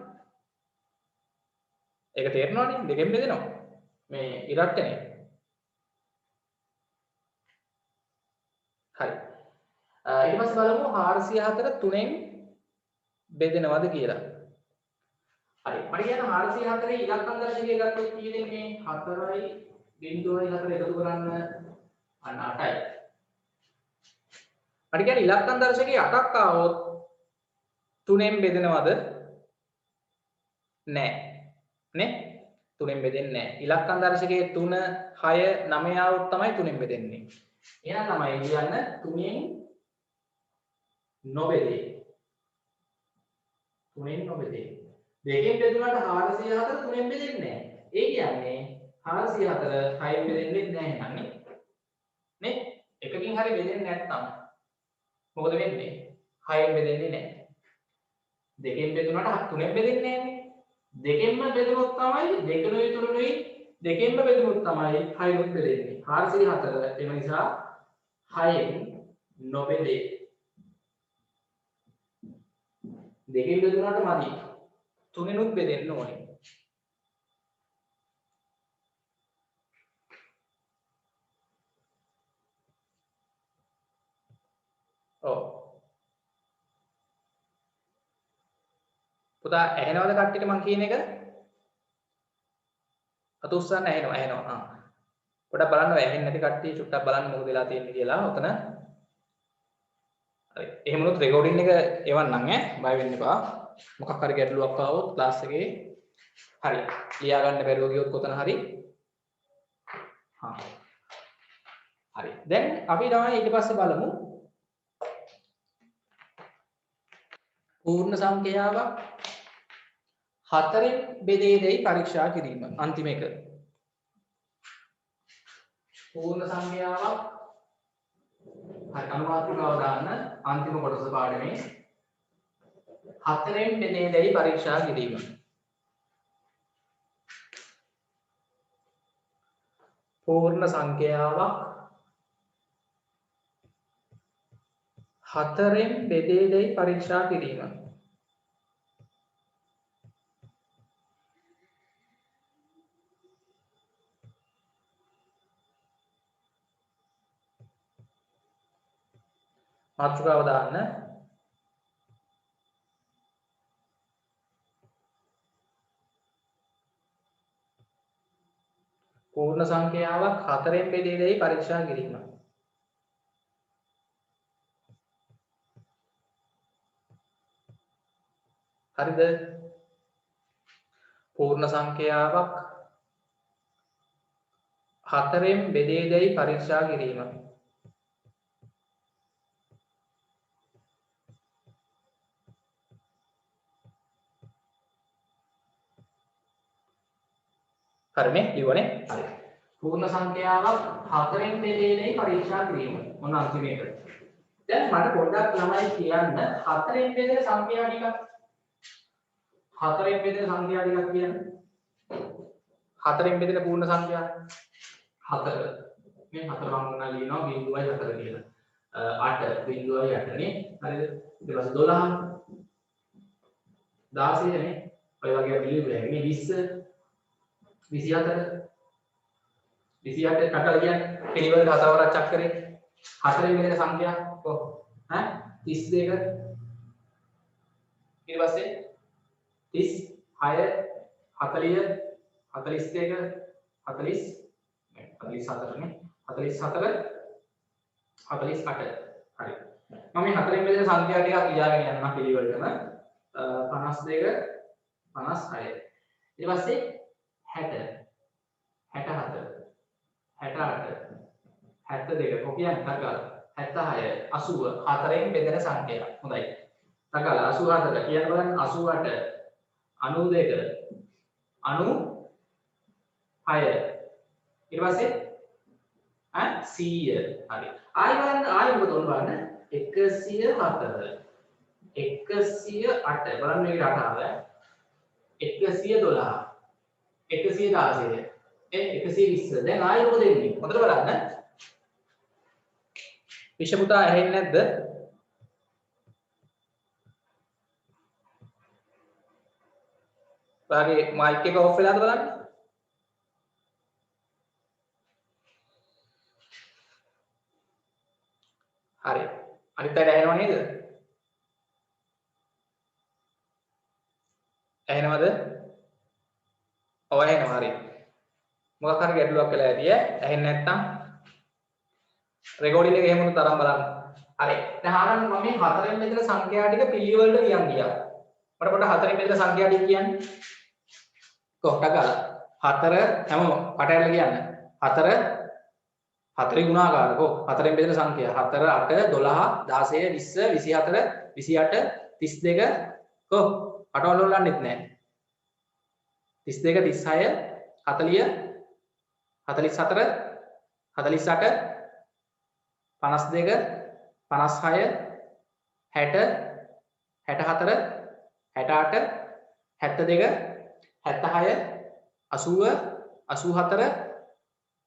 ඒක තේරෙනවනේ දෙකෙන් බෙදෙනවා. මේ ඉරට්ටනේ. හරි. ඊට පස්සේ බලමු 404 3න් බෙදෙනවද කියලා. හරි. මට කියන්න 404 ඉලක්කම් දර්ශකය ගත්තොත් කී දෙන්නේ? 4.4 එකතු කරන්න අන්න 8යි. මට කියන්න ඉලක්කම් දර්ශකයේ 8ක් ආවොත් 3න් බෙදෙනවද? නෑ. නේ? 3න් බෙදෙන්නේ නෑ. ඉලක්කම් දර්ශකයේ 3 6 9 ආවොත් තමයි 3න් බෙදෙන්නේ. එහෙනම් තමයි කියන්න 3න් නොබෙදේ. 3න් නොබෙදේ. දෙකෙන් බෙදුනට 404 3න් බෙදෙන්නේ නැහැ. ඒ කියන්නේ 404 6න් බෙදෙන්නේ නැහැ නන්නේ. නේ? එකකින් හරි බෙදෙන්නේ නැත්නම් මොකද වෙන්නේ? 6න් බෙදෙන්නේ නැහැ. දෙකෙන් බෙදුනට 3න් බෙදෙන්නේ නැහැනේ. දෙකෙන්ම බෙදුනොත් තමයි දෙකනුයි තුනනුයි දෙකෙන්ම බෙදුනොත් තමයි 6න් බෙදෙන්නේ. 404 ඒ නිසා 6න් නොබෙදේ. දෙකෙන් බෙදුනට මදි. 3නුත් බෙදෙන්න ඕනේ. ඔව්. පුතා ඇහෙනවද කට්ටියට මං කියන එක? අත උස්සන්න ඇහෙනවා. පොඩක් බලන්න ඔය ඇහෙන්නේ නැති කට්ටිය චුට්ටක් බලන්න මොකද වෙලා තියෙන්නේ කියලා. ඔතන හරි. එහෙම වුණොත් රෙකෝඩින් එක එවන්නම් ඈ. බය වෙන්න එපා. මොකක් හරි ගැටලුවක් ආවොත් ක්ලාස් එකේ හරි. ලියා ගන්න බැරුව ගියොත් කොතන හරි හරි. දැන් අපි තමයි ඊට පස්සේ බලමු පූර්ණ සංඛ්‍යාවක් 4න් බෙදේදයි පරීක්ෂා කිරීම. අන්තිම එක. පූර්ණ සංඛ්‍යාවක් හරි අනුමාත්‍රිකාව දාන්න අන්තිම කොටස පාඩමේ 4න් බෙදේදයි පරීක්ෂා කිරීම. පූර්ණ සංඛ්‍යාවක් හතරෙන් බෙදේදයි පරීක්ෂා කිරීම. මාතෘකාව දාන්න. පූර්ණ සංඛ්‍යාවක් හතරෙන් බෙදේදයි පරීක්ෂා කිරීම. හරිද? පූර්ණ සංඛ්‍යාවක් හතරෙන් බෙදේදයි පරීක්ෂා කිරීම. හරිනේ ලියුවනේ. හරි. පූර්ණ සංඛ්‍යාවක් හතරෙන් බෙදේදයි පරීක්ෂා කිරීම. මොන අන්තිමේට? දැන් මට පොඩ්ඩක් ළමයි කියන්න හතරෙන් බෙදෙන සංඛ්‍යා ටිකක්. හතරෙන් බෙදෙන සංඛ්‍යා ටිකක් කියන්න. හතරෙන් බෙදෙන පූර්ණ සංඛ්‍යා 4. මේ 4 මම මොනවා ලියනවා 0.4 කියලා. 8 0.8 නේ. හරිද? ඊට පස්සේ 12 16 නේ. ඔය වගේ අපි ලියුවේ මේ 20 24 28 කටල කියන්නේ පිළිවෙලට හතවරක් චක්‍රේ. හතරෙන් බෙදෙන සංඛ්‍යා කොහොම? ඈ 32 ඊට පස්සේ 36 40 41 40 44 නේ 44 48 හරි මම මේ හතරෙන් බෙදෙන සංඛ්‍යා ටිකක් ලියාගෙන යන්න පිළිවෙලටම 52 56 ඊට පස්සේ 60 64 68 72 කොකියන් තකල් 76 80 හතරෙන් බෙදෙන සංඛ්‍යා හොඳයි තකල් 84 කියන්න බලන්න 88 92 96 ඊට පස්සේ 100 හරි ආයෙ බලන්න ආයෙ මොකද උන් බලන්න 104 108 බලන්න මේක රටාව 112 116 120 දැන් ආයෙ මොකද වෙන්නේ හොඳට බලන්න විෂමුතා ඇහෙන්නේ නැද්ද ඔයාගේ මයික් එක ඔෆ් වෙලාද බලන්න හරි අනිත් අයට ඇහෙනව නේද ඇහෙනවද ඔව් ඇහෙනවා හරි මොකක් හරි ගැටලුවක් වෙලා ඇති ඇහෙන්නේ නැත්නම් රෙකෝඩින් එක එහෙම උනත් තරම් බලන්න හරි දැන් ආනන්ද මම මේ හතරෙන් බෙදෙන සංඛ්‍යා ටික පිළිවෙලට ලියන් ගියා මට පොඩ්ඩක් හතරෙන් බෙදෙන සංඛ්‍යා ටික කියන්න කොහොමද ගාලා හතර හැමෝම කටහැරලා කියන්න හතර හතරේ ගුණාකාර කො හතරෙන් බෙදෙන සංඛ්‍යා 4 8 12 16 20 24 28 32 කො අටවල වලන්නෙත් නෑ 32 36 40 44 48 52 56 60 64 68 72 76 80 84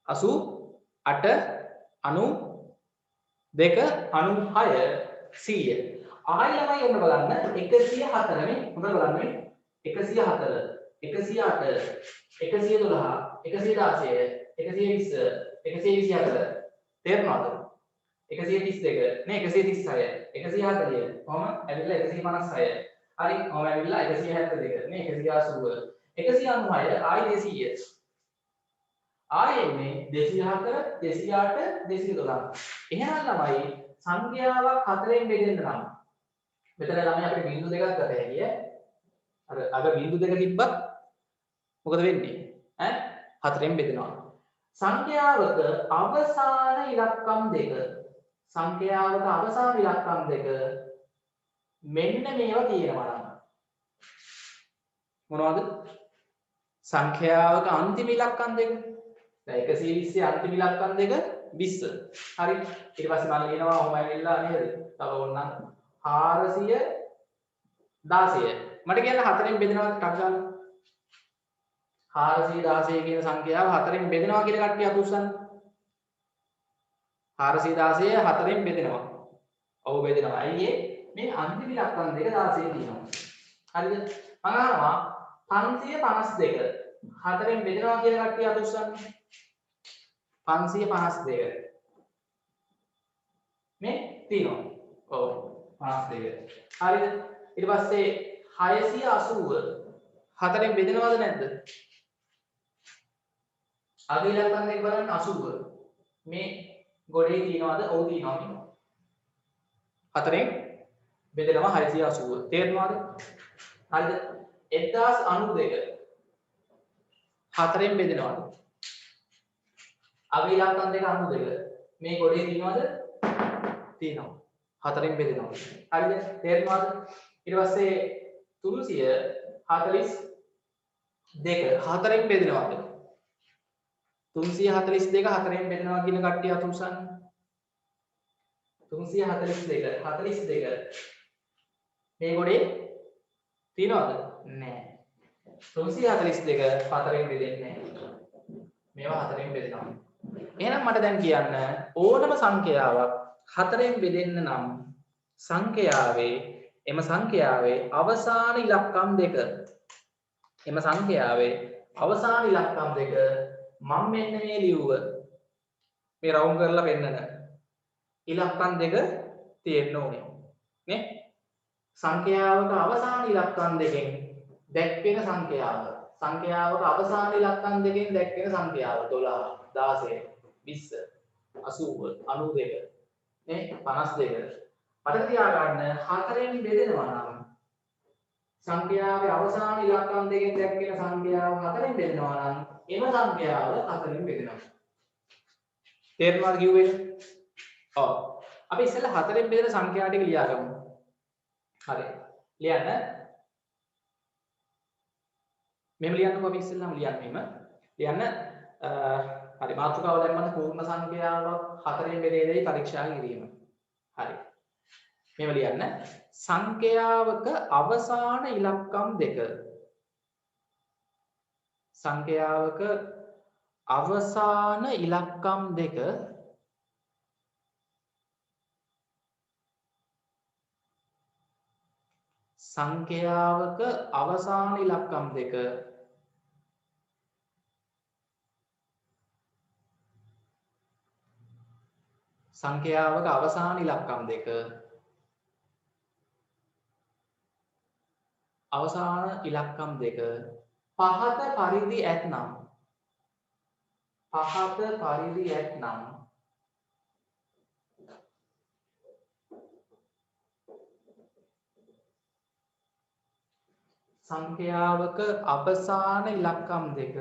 80 92 96 100 ආයෙ ළමයි ඔන්න බලන්න 104 නේ හොඳට බලන්න මේ 104 108 112 116 120 124 තේරුණාද 132 නේ 136 140 කොහොම ඇවිල්ලා 156 හරි කොහොම ඇවිල්ලා 172 නේ 180 196 ආයෙ 200 ආයෙ මේ 204 208 212 එහෙනම් ළමයි සංඛ්‍යාවක් හතරෙන් බෙදෙන්න නම් මෙතන ළමයි අපිට බිංදු දෙකක් ගත හැකියි අර බිංදු දෙක තිබ්බත් මොකද වෙන්නේ ඈ හතරෙන් බෙදෙනවා සංඛ්‍යාවක අවසාන ඉලක්කම් දෙක සංඛ්‍යාවක අවසාන ඉලක්කම් දෙක මෙන්න මේවා තියෙනවා නම් මොනවද සංඛ්‍යාවක අන්තිම ඉලක්කම් දෙක දැන් 120 අන්තිම ඉලක්කම් දෙක 20 හරි ඊට පස්සේ මම ලියනවා ඔහොම ඇවිල්ලා නේද තව ඕනනම් 416 මට කියන්න හතරෙන් බෙදෙනවා ටක් ගන්න 416 කියන සංඛ්‍යාව හතරෙන් බෙදෙනවා කියන කට්ටිය අත උස්සන්න 416 හතරෙන් බෙදෙනවා ඔව් බෙදෙනවා. ඇයි ඒ? මේ අන්තිම ඉලක්කම් දෙක 16 තියෙනවා. හරිද? මම අහනවා 552 හතරෙන් බෙදෙනවා කියලා කට්ටිය අත උස්සන්න. 552 මේ තියෙනවා. ඔව් 52. හරිද? ඊට පස්සේ 680 හතරෙන් බෙදෙනවද නැද්ද? අග ඉලක්කම් දෙක බලන්න 80. මේ ගොඩේ තියනවද? ඔව් තියනවා මේ. හතරෙන් බෙදෙනවා 680. තේරෙනවද? හරිද? 1092 හතරෙන් බෙදෙනවද? අග ඉලක්කම් දෙක 92. මේ ගොඩේ තියනවද? තියෙනවා. හතරෙන් බෙදෙනවා. හරිද? තේරෙනවද? ඊට පස්සේ 342 හතරෙන් බෙදෙනවද? 342 හතරෙන් බෙදෙනවා කියන කට්ටිය අත උස්සන්න. 342 මේ ගොඩේ තියනවද? නැහැ. 342 හතරෙන් බෙදෙන්නේ නැහැ. මේවා හතරෙන් බෙදෙනවා. එහෙනම් මට දැන් කියන්න ඕනම සංඛ්‍යාවක් හතරෙන් බෙදෙන්න නම් සංඛ්‍යාවේ අවසාන ඉලක්කම් දෙක මම මෙන්න මේ ලියුව මේ රවුන්ඩ් කරලා පෙන්නන ඉලක්කම් දෙක තියෙන්න ඕනේ නේ සංඛ්‍යාවක අවසාන ඉලක්කම් දෙකෙන් දැක්වෙන සංඛ්‍යාවක අවසාන ඉලක්කම් දෙකෙන් දැක්වෙන සංඛ්‍යාව 12 16 20 80 92 නේ 52 මතක තියාගන්න හතරෙන් බෙදෙනවා නම් සංඛ්‍යාවේ අවසාන ඉලක්කම් දෙකෙන් දැක්වෙන සංඛ්‍යාව හතරෙන් බෙදෙනවා නම් එම සංඛ්‍යාව හතරෙන් බෙදෙනවා. තේරුණාද කිව්වේ? ඔව්. අපි ඉස්සෙල්ලා හතරෙන් බෙදෙන සංඛ්‍යා ටික ලියාගමු. හරි. ලියන්න. මෙහෙම ලියන්නකෝ අපි ඉස්සෙල්ලාම ලියන්න හරි මාතෘකාව දැම්මම පූර්ණ සංඛ්‍යාවක් හතරෙන් බෙදේදයි පරීක්ෂා කිරීම. හරි. මෙහෙම ලියන්න. සංඛ්‍යාවක අවසාන ඉලක්කම් දෙක සංඛ්‍යාවක අවසාන ඉලක්කම් දෙක සංඛ්‍යාවක අවසාන ඉලක්කම් දෙක සංඛ්‍යාවක අවසාන ඉලක්කම් දෙක පහත පරිදි ඇත්නම් සංඛ්‍යාවක අවසාන ඉලක්කම් දෙක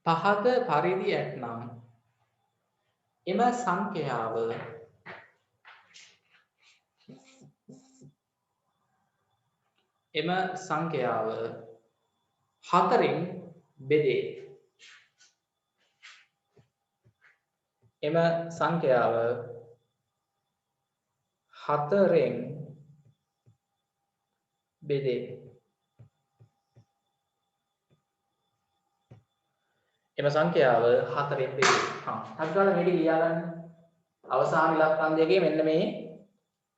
පහත පරිදි ඇත්නම් එම සංඛ්‍යාව හතරෙන් බෙදේ. එම සංඛ්‍යාව හතරෙන් බෙදේ. හත්ගාලා මේක ලියා ගන්න. අවසාන ඉලක්කම් දෙකේ මෙන්න මේ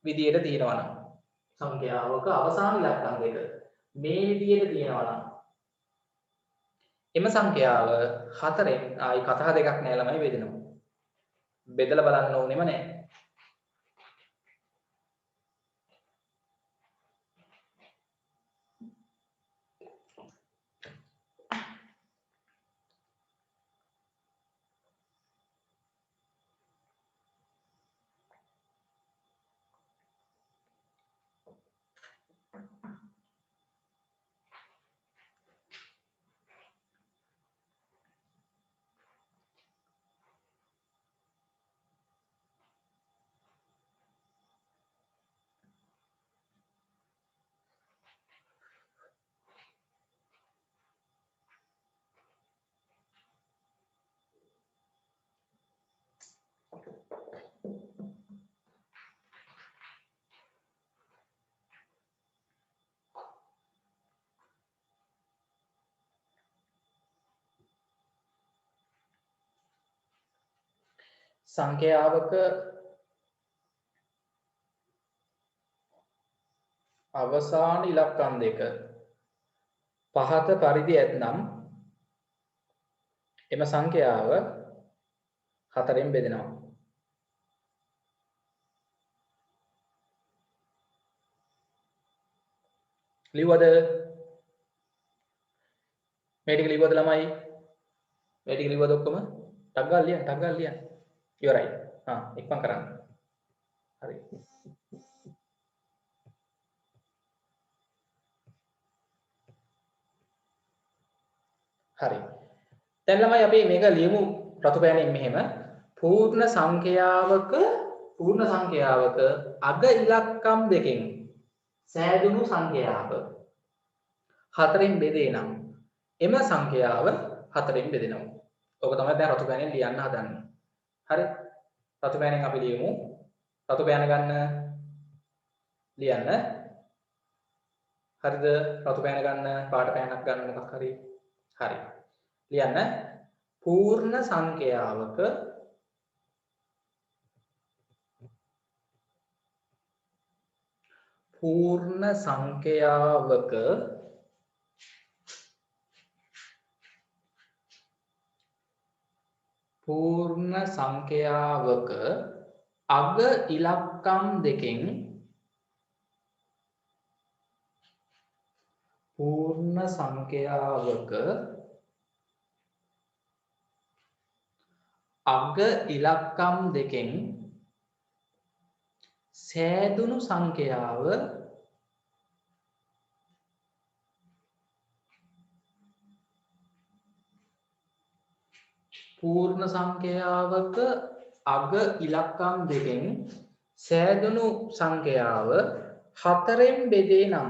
විදියට තියෙනවා නම් සංඛ්‍යාවක අවසාන ඉලක්කම් දෙක මේ විදියට තියෙනවා නම් එම සංඛ්‍යාව හතරෙන් ආයි කතා දෙකක් නෑ ළමයි බෙදෙනවා. බෙදලා බලන්න ඕනෙම නෑ. සංඛ්‍යාවක අවසාන ඉලක්කම් දෙක පහත පරිදි ඇතනම් එම සංඛ්‍යාව හතරෙන් බෙදෙනවා. ලිව්වද? මේ ටික ලිව්වද ළමයි? මේ ටික ලිව්වද ඔක්කොම? ටක් ගාලා ලියන්න, ටක් ගාලා ලියන්න. ඉවරයි. ඉක්මන් කරන්න. හරි. හරි. දැන් ළමයි අපි මේක ලියමු රතු පෑනෙන් මෙහෙම. පූර්ණ සංඛ්‍යාවක අග ඉලක්කම් දෙකෙන් සෑදුණු සංඛ්‍යාව හතරෙන් බෙදේ නම් එම සංඛ්‍යාව හතරෙන් බෙදෙනවා. ඔක තමයි දැන් රතු පෑනෙන් ලියන්න හදන්නේ. හරි. රතු පෑනෙන් අපි ලියමු. රතු පෑන ගන්න ලියන්න. හරිද? රතු පෑන ගන්න, පාට පෑනක් ගන්න මොකක් හරි. හරි. ලියන්න. පූර්ණ සංඛ්‍යාවක අග ඉලක්කම් දෙකෙන් සෑදුණු සංඛ්‍යාව පූර්ණ සංඛ්‍යාවක අග ඉලක්කම් දෙකෙන් සෑදුණු සංඛ්‍යාව හතරෙන් බෙදේ නම්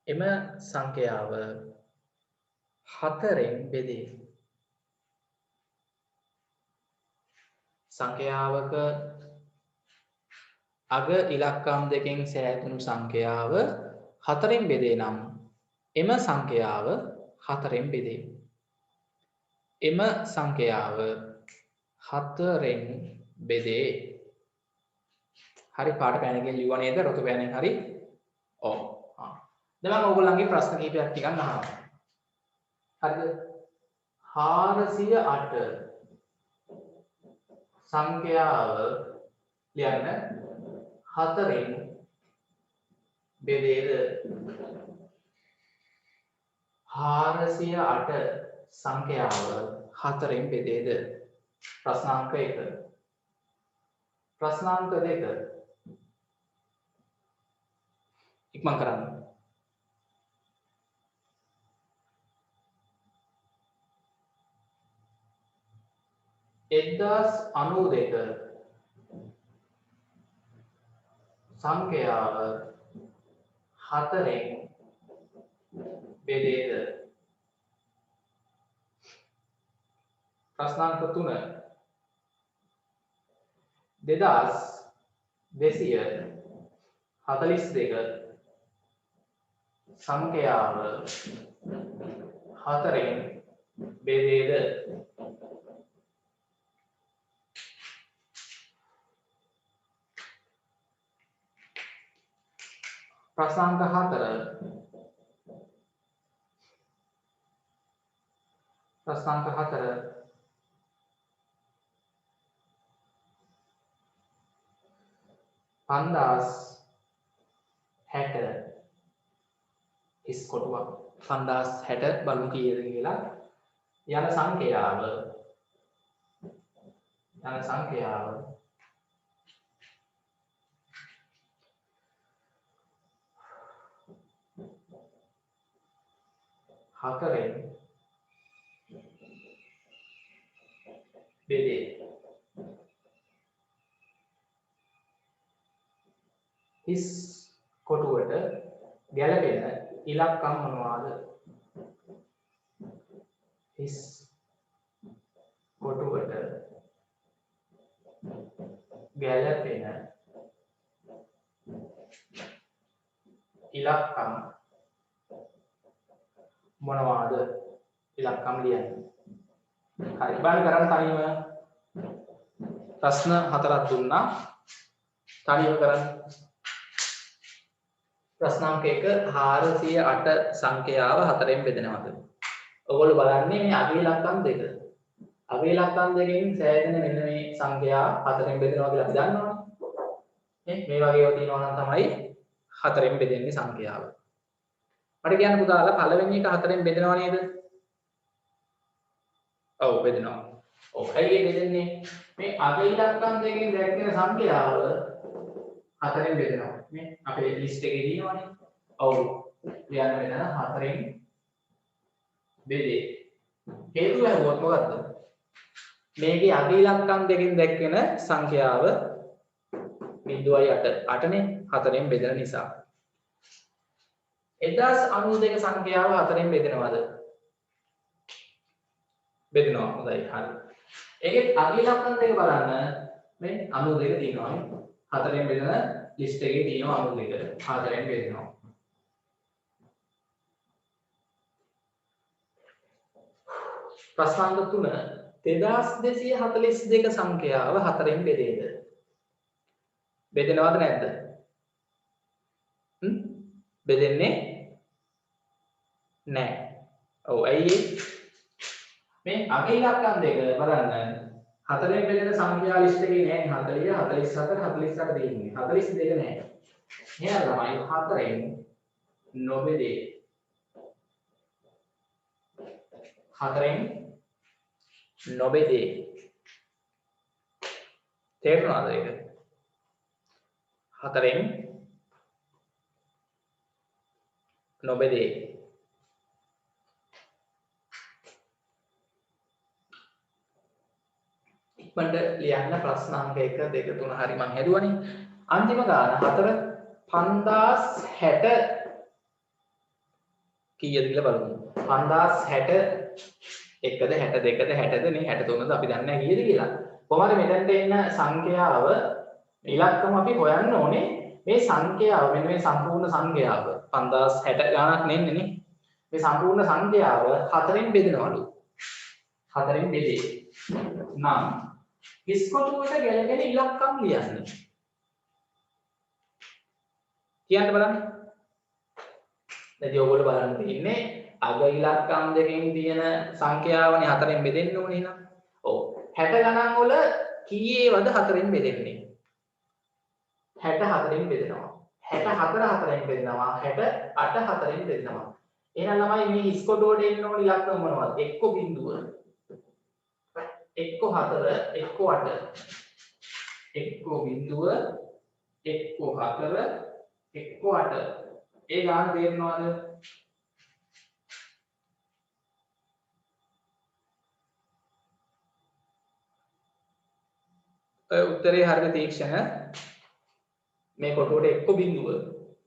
එම සංඛ්‍යාව හතරෙන් බෙදේ. සංඛ්‍යාවක අග ඉලක්කම් දෙකෙන් සෑදුණු සංඛ්‍යාව හතරෙන් බෙදේ නම් එම සංඛ්‍යාව හතරෙන් බෙදේ. හරි. පාට පෑනකින් ලිව්වා නේද? රතු පෑනෙන් හරි. ඔව්. දැන් මම ඕගොල්ලන්ගේ ප්‍රශ්න කිහිපයක් ටිකක් අහනවා. හරිද? 408 සංඛ්‍යාව ලියන්න හතරෙන් බෙදේද? 408 සංඛ්‍යාව හතරෙන් බෙදේද? ප්‍රශ්නාංක 1. ප්‍රශ්නාංක 2. ඉක්මන් කරන්න. 1092 සංඛ්‍යාව හතරෙන් බෙදේද? ප්‍රශ්නාංක 3. 2242 සංඛ්‍යාව හතරෙන් බෙදේද? ප්‍රශ්නාංක 4. ප්‍රශ්නාංක 4. 5060 ඉස් කොටුවක් 5060 බලමු කීයද කියලා. යන සංඛ්‍යාව හතරෙන් බෙදේ. හිස් කොටුවට ගැලපෙන ඉලක්කම් මොනවාද? හිස් කොටුවට ගැලපෙන ඉලක්කම් මොනවාද? ඉලක්කම් ලියන්න. හරි බලන්න කරන්න තනියම ප්‍රශ්න 4ක් දුන්නා. තනියම කරන්න. ප්‍රශ්න අංක 1 408 සංඛ්‍යාව 4ෙන් බෙදෙනවද? ඔයගොල්ලෝ බලන්නේ මේ අගේ ඉලක්කම් දෙක. අගේ ඉලක්කම් දෙකෙන් සෑදෙන මෙන්න මේ සංඛ්‍යා 4ෙන් බෙදෙනවා කියලා අපි දන්නවනේ. මේ වගේ ඒවා තියෙනවා නම් තමයි 4ෙන් බෙදෙන්නේ සංඛ්‍යාව. මට කියන්න පුතාලා පළවෙනි එක 4ෙන් බෙදෙනව නේද? ඔව් බෙදෙනවා. ඔව් ඇයි ඒ බෙදෙන්නේ? මේ අගේ ඉලක්කම් දෙකෙන් දැක්වෙන සංඛ්‍යාව 4ෙන් බෙදෙනවා. මේ අපේ ලිස්ට් එකේ තියෙනවනේ. ඔව්. ලියන්න මෙතන 4ෙන් බෙදේ. හේතුව ඇහුවොත් මොකද්ද? මේකේ අගේ ඉලක්කම් දෙකෙන් දැක්වෙන සංඛ්‍යාව 0.8 8නේ 4ෙන් බෙදෙන නිසා. 1092 සංඛ්‍යාව 4ෙන් බෙදෙනවද? බෙදෙනවා. හොඳයි. හරි. ඒකේ අගේ ඉලක්කම් දෙක බලන්න මේ 92 තියෙනවා නේ. 4ෙන් බෙදෙන ලිස්ට් එකේ තියෙනවා 92. 4ෙන් බෙදෙනවා. ප්‍රශ්නාංක 3 2242 සංඛ්‍යාව 4ෙන් බෙදේද? බෙදෙනවද නැද්ද? බෙදෙන්නේ නැහැ. ඔව් ඇයි මේ අගේ ඉලක්කම් දෙක බලන්න 4ෙන් බෙදෙන සංඛ්‍යා ලිස්ට් එකේ නැහැ 40 44 48 තියෙන්නේ 42 නැහැ. එහෙනම් ළමයි 4ෙන් නොබෙදේ. 4ෙන් නොබෙදේ. තේරුණාද ඒක? 4ෙන් නොබෙදේ. ඉක්මනට ලියන්න ප්‍රශ්න අංක 1 2 3 හරි මම හැදුවනේ. අන්තිම ගාන 4 5060 කීයද කියලා බලමු. 5060 1ද 62ද 60ද නේ 63ද අපි දන්නේ නැහැ කීයද කියලා. කොහොමද මෙතනට එන්න සංඛ්‍යාව ඉලක්කම අපි හොයන්න ඕනේ. මේ සංඛ්‍යාව මෙන්න මේ සම්පූර්ණ සංඛ්‍යාව 5060 ගානක් නෙන්නේ නේ. මේ සම්පූර්ණ සංඛ්‍යාව 4ෙන් බෙදෙනවලු. 4ෙන් බෙදේ. නම් හිස් කොටුවට ගැලපෙන ඉලක්කම් ලියන්න. කියන්න බලන්න. දැන් ඔයගොල්ලෝ බලන්න තියෙන්නේ අග ඉලක්කම් දෙකෙන් තියෙන සංඛ්‍යාවනේ 4ෙන් බෙදෙන්න ඕනේ නේද? ඔව්. 60 ගණන් වල කීයේවද 4ෙන් බෙදෙන්නේ? 64ෙන් බෙදෙනවා. 64 4ෙන් බෙදෙනවා. 68 4ෙන් බෙදෙනවා. එහෙනම් ළමයි මේ හිස් කොටුවට එන්න ඕනේ ඉලක්කම මොනවද? එක්ක බිඳුව. එක්ක 4 එක්ක 8. එක්ක බිඳුව එක්ක 4 එක්ක 8. ඒ ගාන තේරෙනවද? උත්තරේ හරියට තීක්ෂණ. මේ කොටුවට එක්ක බිඳුව.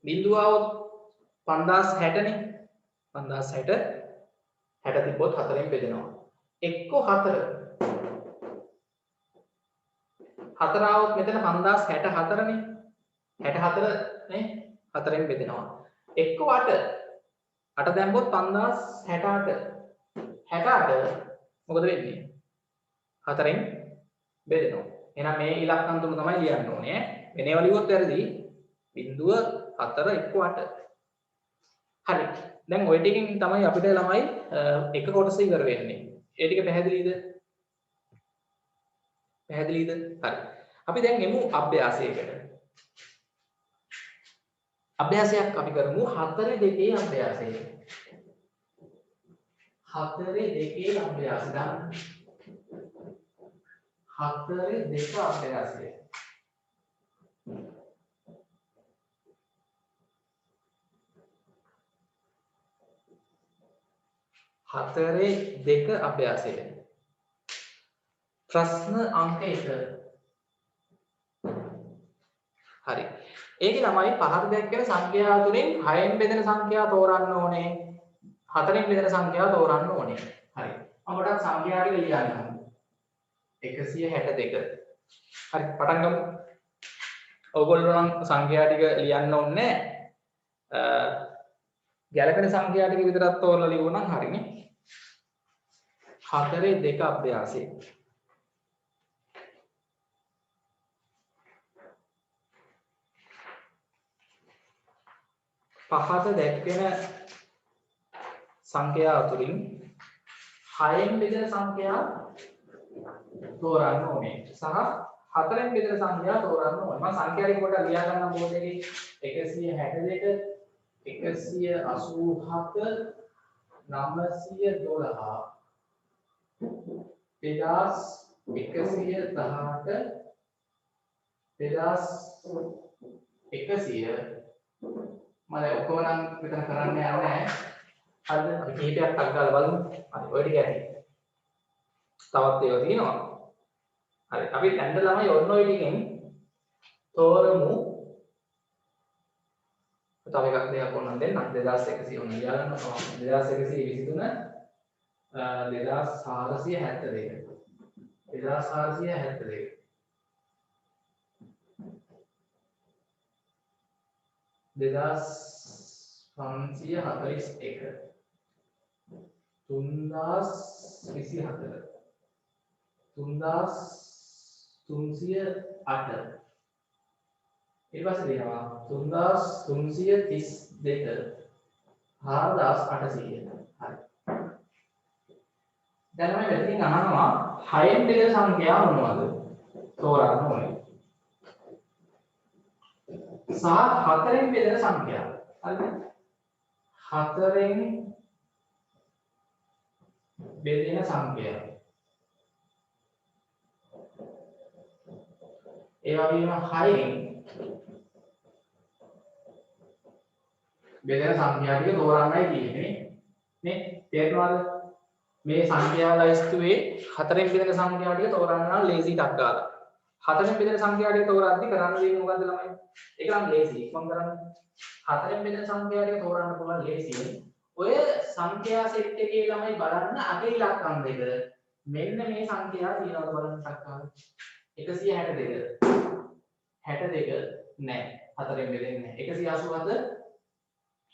බිඳුව આવොත් 5060 නේ. 5060 60 තිබ්බොත් 4ෙන් බෙදෙනවා. එක්ක 4 4 આવොත් මෙතන 5064 නේ. 64 නේ 4ෙන් බෙදෙනවා. එක්ක 8 8 දැම්මොත් 5068 68 මොකද වෙන්නේ? 4ෙන් බෙදෙනවා. එහෙනම් මේ ඉලක්කම් තුන තමයි ලියන්න ඕනේ. වෙනේව ලියුවොත් වැරදි. බිඳුව 4 එක්ක 8. හරි. දැන් ওই ටිකෙන් තමයි අපිට ළමයි එක කොටස ඉවර වෙන්නේ. ඒ ටික පැහැදිලිද? පැහැදිලිද? හරි. අපි දැන් එමු අභ්‍යාසයකට. අභ්‍යාසයක් අපි කරමු 4 2 අභ්‍යාසය. 4 2 අභ්‍යාසය දාන්න. 4 2 අභ්‍යාසය. 4 2 අභ්‍යාසය. ප්‍රශ්න අංක 1. හරි. ඒකේ ළමයි පහත දැක්කෙන සංඛ්‍යා තුලින් 6න් බෙදෙන සංඛ්‍යා තෝරන්න ඕනේ. 4න් බෙදෙන සංඛ්‍යා තෝරන්න ඕනේ. හරි. මම පොඩක් සංඛ්‍යා ටික ලියන්නම්. 162. හරි පටන් ගමු. ඔයගොල්ලෝ නම් සංඛ්‍යා ටික ලියන්න ඕනේ නැහැ. ගැළපෙන සංඛ්‍යා ටික විතරක් තෝරලා ලියුවනම් හරිනේ. 4 2 අභ්‍යාසය. පහත දැක්වෙන සංඛ්‍යා අතුරින් 6න් බෙදෙන සංඛ්‍යා තෝරන්න ඕනේ. සහ 4න් බෙදෙන සංඛ්‍යා තෝරන්න ඕනේ. මම සංඛ්‍යා ටික පොඩ්ඩක් ලියා ගන්නම් බෝඩ් එකේ. 162 187 912 2100 මම ඔක්කොම නම් මෙතන කරන්න යන්නේ නැහැ. හරිද? අපි කීපයක් ටක් ගාලා බලමු. හරි ඔය ටික ඇති. තවත් ඒවා තියෙනවා. හරි අපි දැන් ළමයි ඔන්න ඔය ටිකෙන් තෝරමු. තව එකක් දෙයක් ඕනනම් දෙන්න. 2100 ඕන ලියා ගන්න ඕන. 2123 2472 2472 2541 3024 3308 ඊට පස්සේ දෙනවා 3332 4800 හරි දැන් මම මෙතනින් අහනවා 6න් බෙදෙන සංඛ්‍යා මොනවද තෝරන්න ඕනේ සහ 4න් බෙදෙන සංඛ්‍යා හරිද 4න් බෙදෙන සංඛ්‍යා ඒ වගේම 6න් බෙදෙන සංඛ්‍යා ටික තෝරන්නයි කියන්නේ නේ තේරෙනවද මේ සංඛ්‍යා ලයිස්තුවේ 4න් බෙදෙන සංඛ්‍යා ටික තෝරන්න නම් ලේසි ටක් ගාලා 4න් බෙදෙන සංඛ්‍යා ටික තෝරද්දී කරන්න දෙන්නේ මොකද්ද ළමයි ඒක නම් ලේසි මම කරන්නේ 4න් බෙදෙන සංඛ්‍යා ටික තෝරන්න පුළුවන් ලේසියෙන් ඔය සංඛ්‍යා සෙට් එකේ ළමයි බලන්න අග ඉලක්කම් දෙක මෙන්න මේ සංඛ්‍යා තියෙනවද බලන්න ටක් ගාලා 162 62 නෑ 4න් වෙදෙන්නේ නෑ 187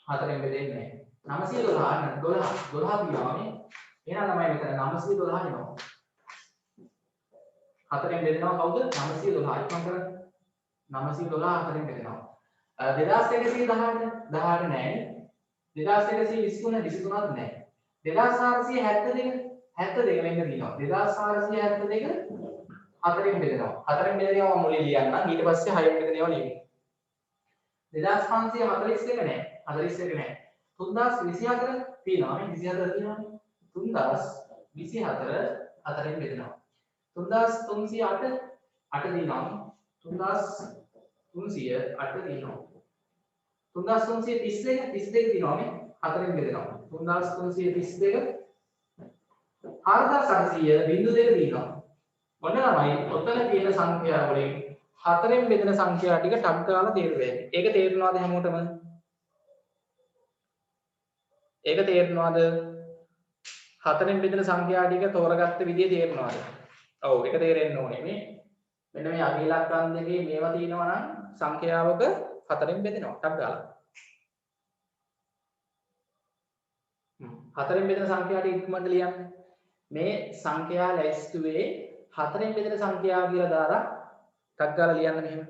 4න් වෙදෙන්නේ නෑ 912 තියෙනවානේ එහෙනම් ළමයි මෙතන 912 එනවා 4න් වෙදෙනවා කවුද 912 ඉක්මන් කරන්න 912 4න් වෙදෙනවා 2118 18 නෑනේ 2123 23ක් නෑ 2472 72 වෙන්න තියෙනවා 2472 4න් බෙදෙනවා 4න් බෙදෙනවා මුලින් ලියන්න ඊට පස්සේ 6න් බෙදෙනවා ලියන්න 2542 නෑ 41 නෑ 3024 තියෙනවා නේ 24 තියෙනවානේ 3024 4න් බෙදෙනවා 3308 8 තියෙනවා 3308 තියෙනවා 3332 32 තියෙනවා නේ 4න් බෙදෙනවා 3332 4800 බිංදු දෙක තියෙනවා ඔන්න ළමයි ඔතන තියෙන සංඛ්‍යා වලින් 4න් බෙදෙන සංඛ්‍යා ටික ටක් ගාලා තේරුවේ. ඒක තේරෙනවද හැමෝටම? ඒක තේරෙනවද? 4න් බෙදෙන සංඛ්‍යා ටික තෝරගත්ත විදිය තේරෙනවද? ඔව් ඒක තේරෙන්න ඕනේ නේ. මෙන්න මේ අග ඉලක්කම් දෙකේ මේවා තියෙනවා නම් සංඛ්‍යාවක 4න් බෙදෙනවා ටක් ගාලා. 4න් බෙදෙන සංඛ්‍යා ටික ඉක්මනට ලියන්න. මේ සංඛ්‍යා ලැයිස්තුවේ 4න් බෙදෙන සංඛ්‍යා කියලා දාලා ටක් ගාලා ලියන්න මෙහෙම.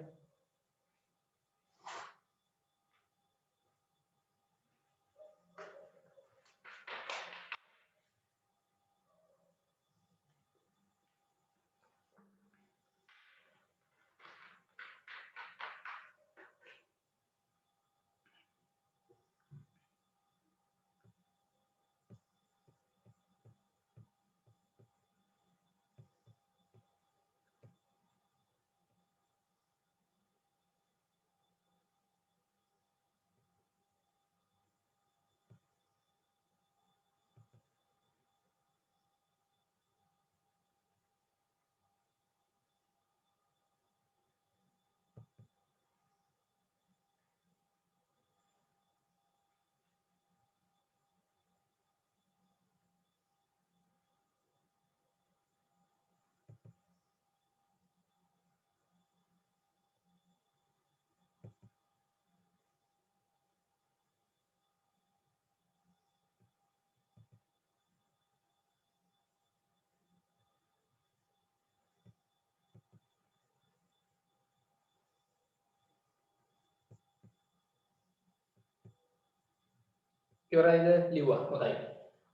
ඉවරයිද ලිව්වා හොඳයි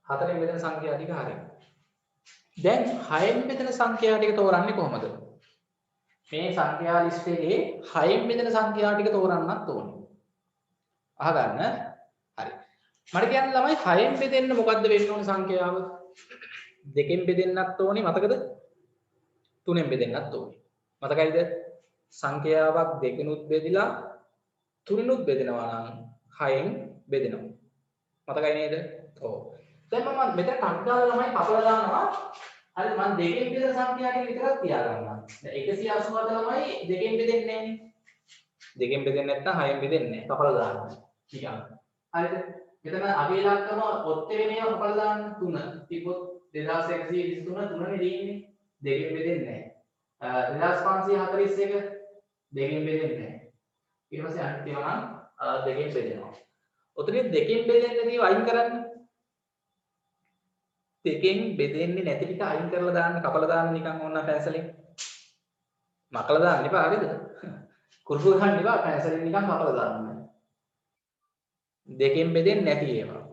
4න් බෙදෙන සංඛ්‍යා ටික හරියි දැන් 6න් බෙදෙන සංඛ්‍යා ටික තෝරන්නේ කොහොමද මේ සංඛ්‍යා ලිස්ට් එකේ 6න් බෙදෙන සංඛ්‍යා ටික තෝරන්නත් ඕනේ අහගන්න හරි මට කියන්න ළමයි 6න් බෙදෙන්න මොකද්ද වෙන්න ඕනේ සංඛ්‍යාව 2න් බෙදෙන්නත් ඕනේ මතකද 3න් බෙදෙන්නත් ඕනේ මතකයිද සංඛ්‍යාවක් 2නුත් බෙදිලා 3නුත් බෙදෙනවා නම් 6න් බෙදෙනවා මතකයි නේද ඔව් දැන් මම මෙතන කට් දාලා ළමයි කපලා දානවා හරි මම 2න් බෙදෙන සංඛ්‍යා ටික විතරක් තියාගන්නවා දැන් 187 ළමයි 2න් බෙදෙන්නේ නැහැ 2න් බෙදෙන්නේ නැත්නම් 6න් බෙදෙන්නේ නැහැ කපලා දානවා නිකන් හරිද මෙතන අගේ ඉලක්කම ඔත්තේ වෙන ඒවා කපලා දාන්න 3 තිබ්බොත් 2123 3නේ දෙන්නේ 2න් බෙදෙන්නේ නැහැ 2541 2න් බෙදෙන්නේ නැහැ ඊට පස්සේ අනිත් ඒවා නම් 2න් බෙදෙනවා ඔතනින් 2න් බෙදෙන්නේ නැතිව අයින් කරන්න 2න් බෙදෙන්නේ නැති ටික අයින් කරලා දාන්න කපලා දාන්න නිකන් ඕන පැන්සලෙන් මකලා දාන්න එපා හරිද කුරුපු ගන්න එපා පැන්සලෙන් නිකන් කපලා දාන්න 2න් බෙදෙන්නේ නැති ඒවා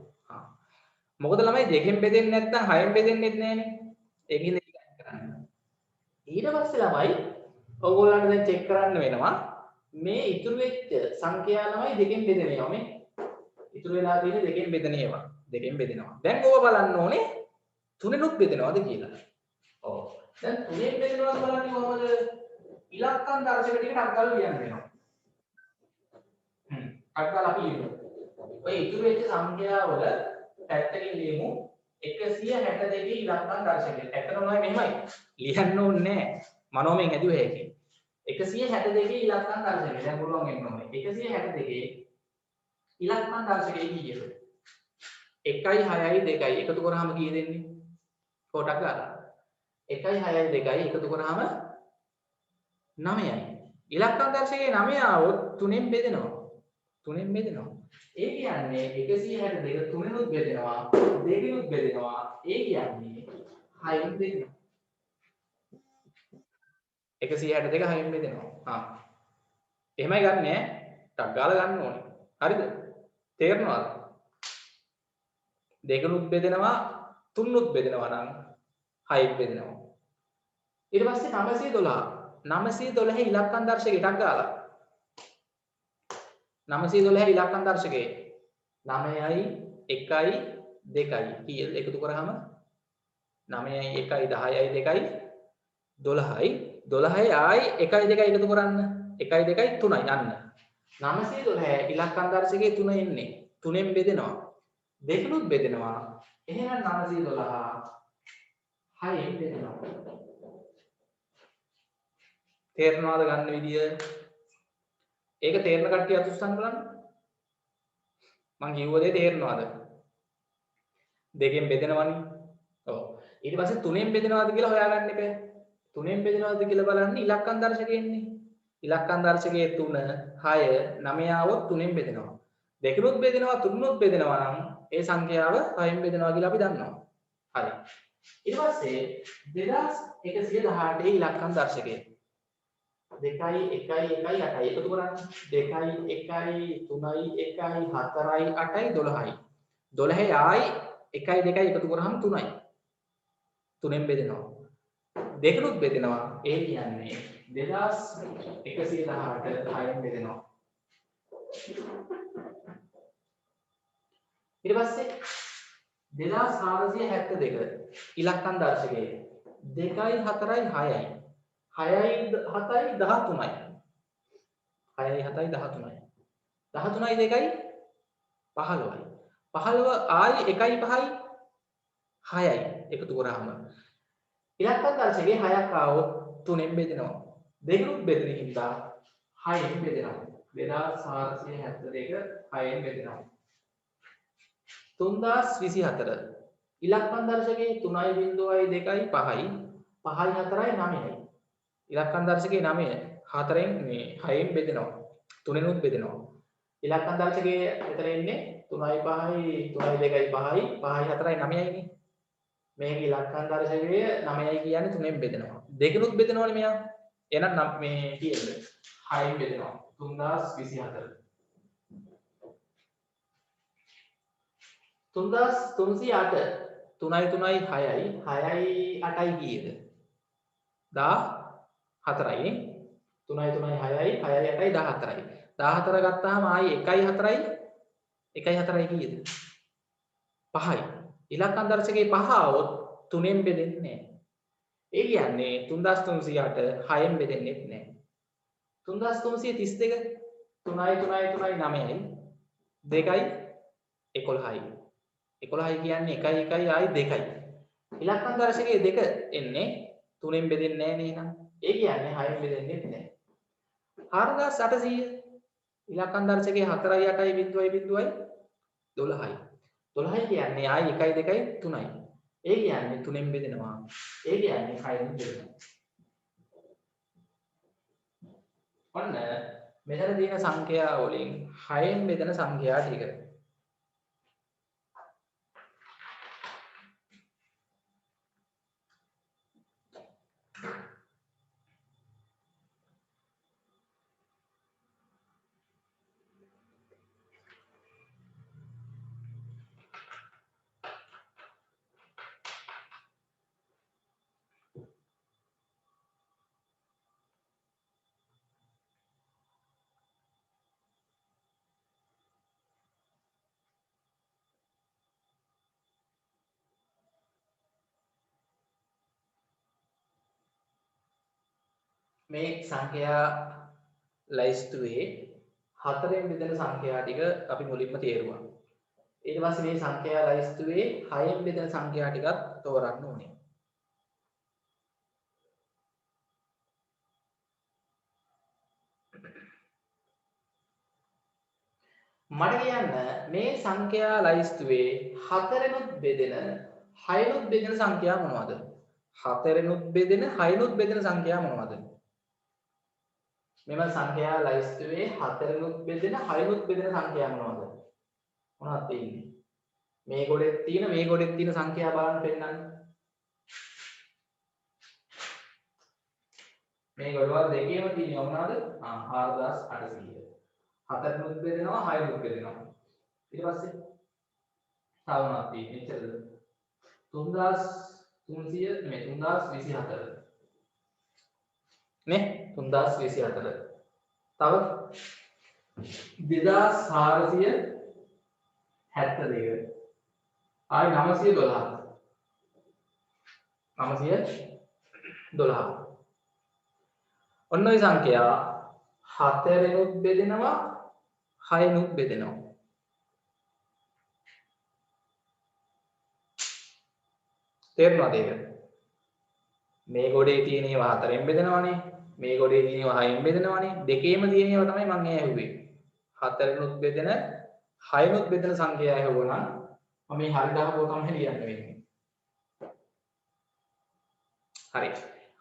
මොකද ළමයි 2න් බෙදෙන්නේ නැත්නම් 6න් බෙදෙන්නෙත් නැහනේ ඒකින්ද ටික අයින් කරන්න ඊට පස්සේ ළමයි ඔයගොල්ලන්ට දැන් චෙක් කරන්න වෙනවා මේ ඉතුරු වෙච්ච සංඛ්‍යා ළමයි 2න් බෙදෙන ඒවා මේ ඉතුරු වෙලා තියෙන 2න් බෙදෙන ඒවා 2න් බෙදෙනවා දැන් ඕක බලන්න ඕනේ 3නුත් බෙදෙනවද කියලා ඔව් දැන් 3න් බෙදෙනවද බලන්නේ කොහොමද ඉලක්කම් දර්ශක ටික ටක් ගාලා ලියන්න වෙනවා ටක් ගාලා අපි ලියමු ඔය ඉතුරු වෙච්ච සංඛ්‍යා වල පැත්තකින් ලියමු 162 ඉලක්කම් දර්ශකය ඇත්තටම මෙහෙමයි ලියන්න ඕනේ නැහැ මනෝමයෙන් හැදුවේ හැකි 162 ඉලක්කම් දර්ශකය දැන් පුළුවන් වෙන්න ඕනේ 162 ඉලක්කම් දර්ශකය කීයද 1යි 6යි 2යි එකතු කරාම කීයද එන්නේ කොටක් ගන්න 1යි 6යි 2යි එකතු කරාම 9යි ඉලක්කම් දර්ශකයේ 9 આવොත් 3ෙන් බෙදෙනවා 3ෙන් බෙදෙනවා ඒ කියන්නේ 162 3නුත් බෙදෙනවා 2නුත් බෙදෙනවා ඒ කියන්නේ 6න් බෙදෙනවා 162 6න් බෙදෙනවා එහෙමයි ගන්නෑ ටක් ගාලා ගන්න ඕනේ හරිද තේරෙනවද දෙකනුත් බෙදෙනවා තුන්නුත් බෙදෙනවා නම් 6න් බෙදෙනවා ඊට පස්සේ 912 ඉලක්කම් දර්ශකයට ටක් ගාලා 912 ඉලක්කම් දර්ශකයේ 9යි 1යි 2යි කීයද එකතු කරාම 9යි 1යි 10යි 2යි 12යි 12යි ආයි 1යි 2යි එකතු කරන්න 1යි 2යි 3යි යන්න 912 ඉලක්කම් දර්ශකයේ 3 එන්නේ 3ෙන් බෙදෙනවා දෙකනුත් බෙදෙනවා එහෙනම් 912 6ෙන් බෙදෙනවා තේරෙනවද ගන්න විදිය ඒක තේරෙන කට්ටිය අත උස්සන්න බලන්න මං කිව්ව දේ තේරෙනවද දෙකෙන් බෙදෙනවනේ ඔව් ඊට පස්සේ 3ෙන් බෙදෙනවද කියලා හොයාගන්න එපා 3ෙන් බෙදෙනවද කියලා බලන්න ඉලක්කම් දර්ශකයේ ඉන්නේ ඉලක්කම් දර්ශකයේ 3 6 9 આવොත් 3ෙන් බෙදෙනවා දෙකනුත් බෙදෙනවා තුනනුත් බෙදෙනවා නම් ඒ සංඛ්‍යාව 6ෙන් බෙදෙනවා කියලා අපි දන්නවා හරි ඊට පස්සේ 2118 ඉලක්කම් දර්ශකයේ 2යි 1යි 1යි 8යි එකතු කරන්න 2යි 1යි 3යි 1යි 4යි 8යි 12යි 12යි ආයි 1යි 2යි එකතු කරාම 3යි 3ෙන් බෙදෙනවා දෙකනුත් බෙදෙනවා ඒ කියන්නේ 2118 6ෙන් බෙදෙනවා ඊට පස්සේ 2472 ඉලක්කම් දර්ශකයේ 2යි 4යි 6යි 6යි 7යි 13යි 6යි 7යි 13යි 13යි 2යි 15යි 15 ආයි 1යි 5යි 6යි එකතු කරාම ඉලක්කම් දර්ශකයේ 6ක් ආවොත් 3ෙන් බෙදෙනවා දෙකනුත් බෙදෙන හින්දා 6ෙන් බෙදෙනවා 2472 6ෙන් බෙදෙනවා 3024 ඉලක්කම් දර්ශකයේ 3යි 0යි 2යි 5යි 5යි 4යි 9යි ඉලක්කම් දර්ශකයේ 9 4ෙන් මේ 6ෙන් බෙදෙනවා 3ෙනුත් බෙදෙනවා ඉලක්කම් දර්ශකයේ මෙතන ඉන්නේ 3යි 5යි 3යි 2යි 5යි 5යි 4යි 9යිනේ මේක ඉලක්කම් දර්ශකයේ 9යි කියන්නේ 3ෙන් බෙදෙනවා දෙකනුත් බෙදෙනවනේ මෙයා එහෙනම් මේ කීයද 6ෙන් බෙදෙනවා 3024 3308 3යි 3යි 6යි 6යි 8යි කීයද? 14යි. 3යි 3යි 6යි 6යි 8යි 14යි. 14 ගත්තාම ආයි 1යි 4යි 1යි 4යි කීයද? 5යි. ඉලක්කම් දර්ශකයේ 5 આવොත් 3ෙන් බෙදෙන්නේ නැහැ. ඒ කියන්නේ 3308 6ෙන් බෙදෙන්නේ නැහැ. 3332 3යි 3යි 3යි 9යි 2යි 11යි. 11යි කියන්නේ 1යි 1යි ආයි 2යි. ඉලක්කම් දර්ශකයේ 2 එන්නේ 3ෙන් බෙදෙන්නේ නැහැ නේද? ඒ කියන්නේ 6ෙන් බෙදෙන්නේ නැහැ. 4800 ඉලක්කම් දර්ශකයේ 4යි 8යි බිඳුවයි බිඳුවයි 12යි. 12යි කියන්නේ ආයි 1යි 2යි 3යි. ඒ කියන්නේ 3ෙන් බෙදෙනවා. ඒ කියන්නේ 6ෙන් බෙදෙනවා. ඔන්න මෙතන තියෙන සංඛ්‍යා වලින් 6ෙන් බෙදෙන සංඛ්‍යා ටික. මේ සංඛ්‍යා ලයිස්තුවේ 4ෙන් බෙදෙන සංඛ්‍යා ටික අපි මුලින්ම තේරුවා. ඊට පස්සේ මේ සංඛ්‍යා ලයිස්තුවේ 6ෙන් බෙදෙන සංඛ්‍යා ටිකත් තෝරන්න ඕනේ. මට කියන්න මේ සංඛ්‍යා ලයිස්තුවේ 4ෙනුත් බෙදෙන 6ෙනුත් බෙදෙන සංඛ්‍යා මොනවද? 4ෙනුත් බෙදෙන 6ෙනුත් බෙදෙන සංඛ්‍යා මොනවද? මෙම සංඛ්‍යා ලයිස්තුවේ 4ෙනුත් බෙදෙන 6ෙනුත් බෙදෙන සංඛ්‍යා මොනවද? මොනවද තියෙන්නේ? මේ ගොඩේ තියෙන සංඛ්‍යා බලන්න පෙන්නන්න. මේ ගොඩවල් දෙකේම තියෙන්නේ මොනවද? 4800. 4ෙනුත් බෙදෙනවා 6ෙනුත් බෙදෙනවා. ඊට පස්සේ තව මොනවද තියෙන්නේ? එච්චරද? 3300 නෙමෙයි 3024. නේ 3024. තව 2472. ආයි 912. 912. ඔන්න ඔය සංඛ්‍යා 4ෙනුත් බෙදෙනවා 6ෙනුත් බෙදෙනවා. තේරුණාද ඒක? මේ ගොඩේ තියෙන ඒවා 4ෙන් බෙදෙනවානේ. මේ ගොඩේ තියෙන ඒවා 6ෙන් බෙදෙනවානේ. දෙකේම තියෙන ඒවා තමයි මම ඇහුවේ. 4ෙනුත් බෙදෙන 6ෙනුත් බෙදෙන සංඛ්‍යා ඇහුවනම් මම මේ හරි දාපුව තමයි ලියන්න වෙන්නේ. හරි.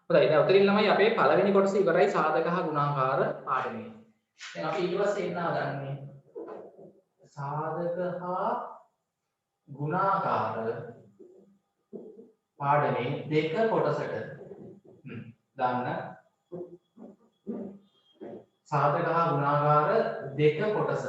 හොඳයි. දැන් උතරින් ළමයි අපේ පළවෙනි කොටස ඉවරයි සාධක හා ගුණාකාර පාඩමේ. දැන් අපි ඊට පස්සේ එන්න හදන්නේ සාධක හා ගුණාකාර පාඩමේ දෙක කොටසට දාන්න සාධක හා ගුණාකාර දෙක කොටස.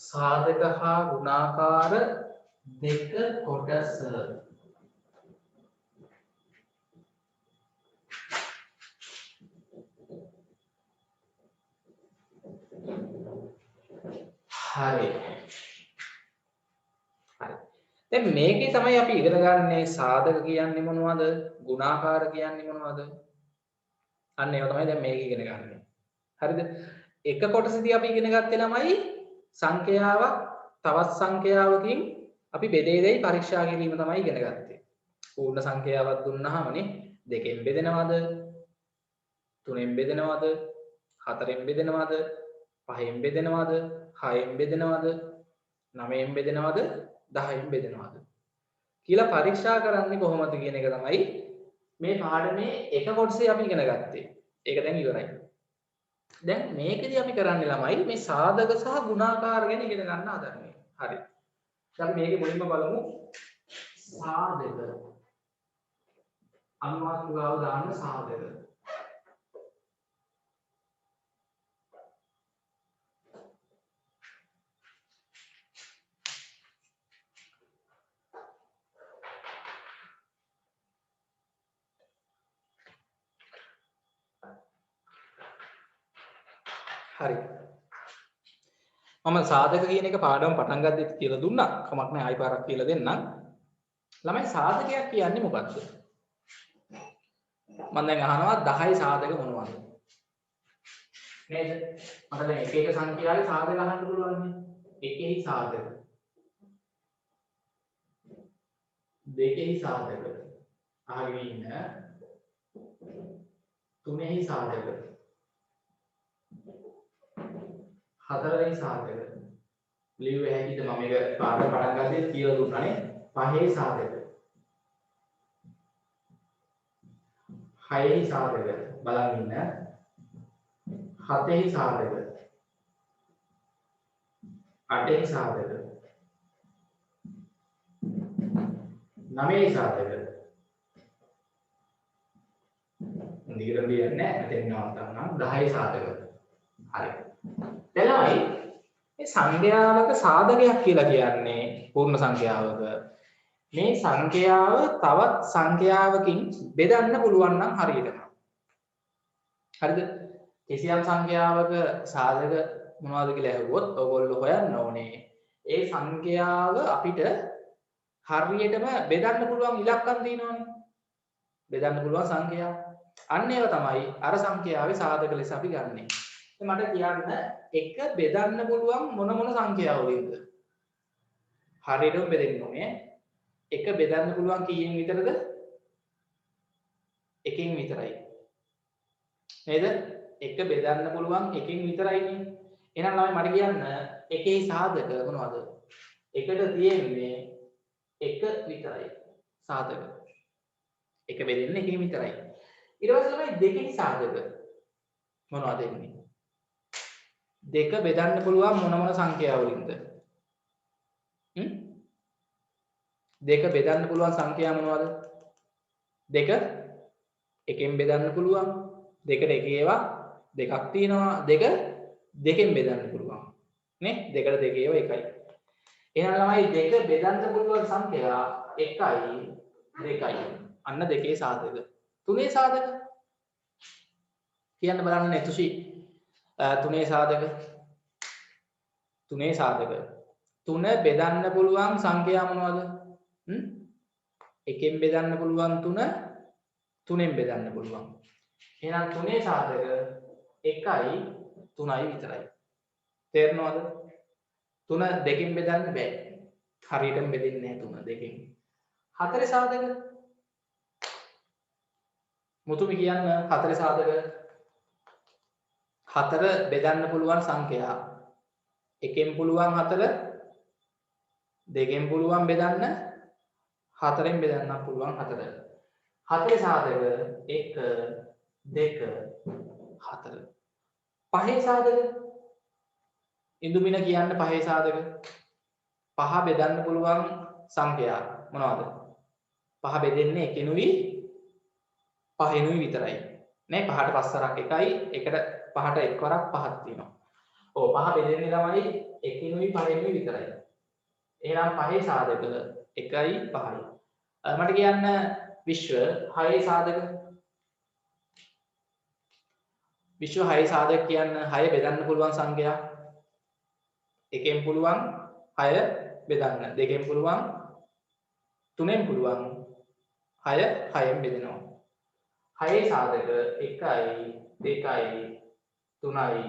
සාධක හා ගුණාකාර දෙක කොටස. හරි. දැන් මේකේ තමයි අපි ඉගෙන ගන්නේ සාධක කියන්නේ මොනවද? ගුණාකාර කියන්නේ මොනවද? අන්න ඒවා තමයි දැන් මේක ඉගෙන ගන්න. හරිද? එක කොටසදී අපි ඉගෙන ගත්තේ ළමයි සංඛ්‍යාවක් තවත් සංඛ්‍යාවකින් අපි බෙදේදයි පරීක්ෂා කිරීම තමයි ඉගෙන ගත්තේ. පූර්ණ සංඛ්‍යාවක් දුන්නාමනේ දෙකෙන් බෙදෙනවද? තුනෙන් බෙදෙනවද? හතරෙන් බෙදෙනවද? පහෙන් බෙදෙනවද? හයෙන් බෙදෙනවද? නවයෙන් බෙදෙනවද? 10න් බෙදෙනවද කියලා පරීක්ෂා කරන්නේ කොහොමද කියන එක තමයි මේ පාඩමේ එක කොටසේ අපි ඉගෙන ගත්තේ. ඒක දැන් ඉවරයි. දැන් මේකදී අපි කරන්නේ ළමයි මේ සාධක සහ ගුණාකාර ගැන ඉගෙන ගන්න හදන්නේ. හරි. දැන් මේකේ මුලින්ම බලමු සාධක අනුමාත්‍රාව දාන්න සාධක. හරි. මම සාධක කියන එක පාඩම පටන් ගද්දිත් කියලා දුන්නා. කමක් නැහැ ආයි පාරක් කියලා දෙන්නම්. ළමයි සාධකයක් කියන්නේ මොකක්ද? මම දැන් අහනවා 10 සාධක මොනවද? නේද? මට දැන් එක එක සංඛ්‍යාවේ සාධක අහන්න පුළුවන් නේ. එකෙහි සාධක. දෙකෙහි සාධක. අහගෙන ඉන්න. තුනෙහි සාධක. හතරවෙනි සාධක. ලියුවේ හැකිද මම මේක පාඩම පටන් ගත්තේ කියලා දුන්නානේ. පහේ සාධක. හයෙහි සාධක. බලන් ඉන්න. හතෙහි සාධක. අටෙහි සාධක. නවයෙහි සාධක. දිගටම ලියන්නේ මෙතෙන් නවත්තන්නම් 10 සාධක. හරි. දැන් මේ සංඛ්‍යාවක සාධකයක් කියලා කියන්නේ පූර්ණ සංඛ්‍යාවක මේ සංඛ්‍යාව තවත් සංඛ්‍යාවකින් බෙදන්න පුළුවන් නම් හරියටම. හරිද? කිසියම් සංඛ්‍යාවක සාධක මොනවද කියලා ඇහුවොත් ඔයගොල්ලෝ හොයන්න ඕනේ. ඒ සංඛ්‍යාව අපිට හරියටම බෙදන්න පුළුවන් ඉලක්කම් තියෙනවනේ. බෙදන්න පුළුවන් සංඛ්‍යාව. අන්න ඒවා තමයි අර සංඛ්‍යාවේ සාධක ලෙස අපි ගන්නෙ. මට කියන්න එක බෙදන්න පුළුවන් මොන මොන සංඛ්‍යාවලින්ද? හරියටම බෙදෙන්න ඕනේ. එක බෙදන්න පුළුවන් කීයෙන් විතරද? එකෙන් විතරයි. නේද? එක බෙදන්න පුළුවන් එකෙන් විතරයිනේ. එහෙනම් ළමයි මට කියන්න එකේ සාධක මොනවද? එකට තියෙන්නේ එක විතරයි. සාධක. එක බෙදෙන්නේ එකකින් විතරයි. ඊට පස්සේ ළමයි දෙකේ සාධක මොනවද එන්නේ? දෙක බෙදන්න පුළුවන් මොන මොන සංඛ්‍යාවලින්ද? දෙක බෙදන්න පුළුවන් සංඛ්‍යා මොනවද? දෙක එකෙන් බෙදන්න පුළුවන්. දෙකට එක ඒවා දෙකක් තියෙනවා. දෙක දෙකෙන් බෙදන්න පුළුවන්. නේ? දෙකට දෙක ඒවා එකයි. එහෙනම් ළමයි දෙක බෙදන්න පුළුවන් සංඛ්‍යා 1යි 2යි. අන්න දෙකේ සාධක. තුනේ සාධක කියන්න බලන්න එතුසි. තුනේ සාධක. තුනේ සාධක. තුන බෙදන්න පුළුවන් සංඛ්‍යා මොනවද? එකෙන් බෙදන්න පුළුවන් තුන තුනෙන් බෙදන්න පුළුවන්. එහෙනම් තුනේ සාධක 1යි 3යි විතරයි. තේරෙනවද? තුන දෙකෙන් බෙදන්න බෑ. හරියටම බෙදෙන්නේ නැහැ තුන දෙකෙන්. හතරේ සාධක. මුතුමි කියන්න හතරේ සාධක. හතර බෙදන්න පුළුවන් සංඛ්‍යා. එකෙන් පුළුවන් හතර දෙකෙන් පුළුවන් බෙදන්න හතරෙන් බෙදන්න පුළුවන් හතර. හතරේ සාධක 1 2 4. පහේ සාධක ඉන්දුමින කියන්න පහේ සාධක. පහ බෙදන්න පුළුවන් සංඛ්‍යා මොනවද? පහ බෙදෙන්නේ එකෙනුයි පහෙනුයි විතරයි. නේ පහට පස්සරක් එකයි එකට පහට එක් වරක් පහක් තියෙනවා. ඔව් පහ බෙදෙන්නේ තමයි එකෙනුයි පහෙනුයි විතරයි. එහෙනම් පහේ සාධක 1යි 5යි. මට කියන්න විශ්ව 6 සාධක. විශ්ව 6 සාධක කියන්න 6 බෙදන්න පුළුවන් සංඛ්‍යා. එකෙන් පුළුවන් 6 බෙදන්න. දෙකෙන් පුළුවන් තුනෙන් පුළුවන් 6 6ෙන් බෙදෙනවා. 6 සාධක 1යි 2යි 3යි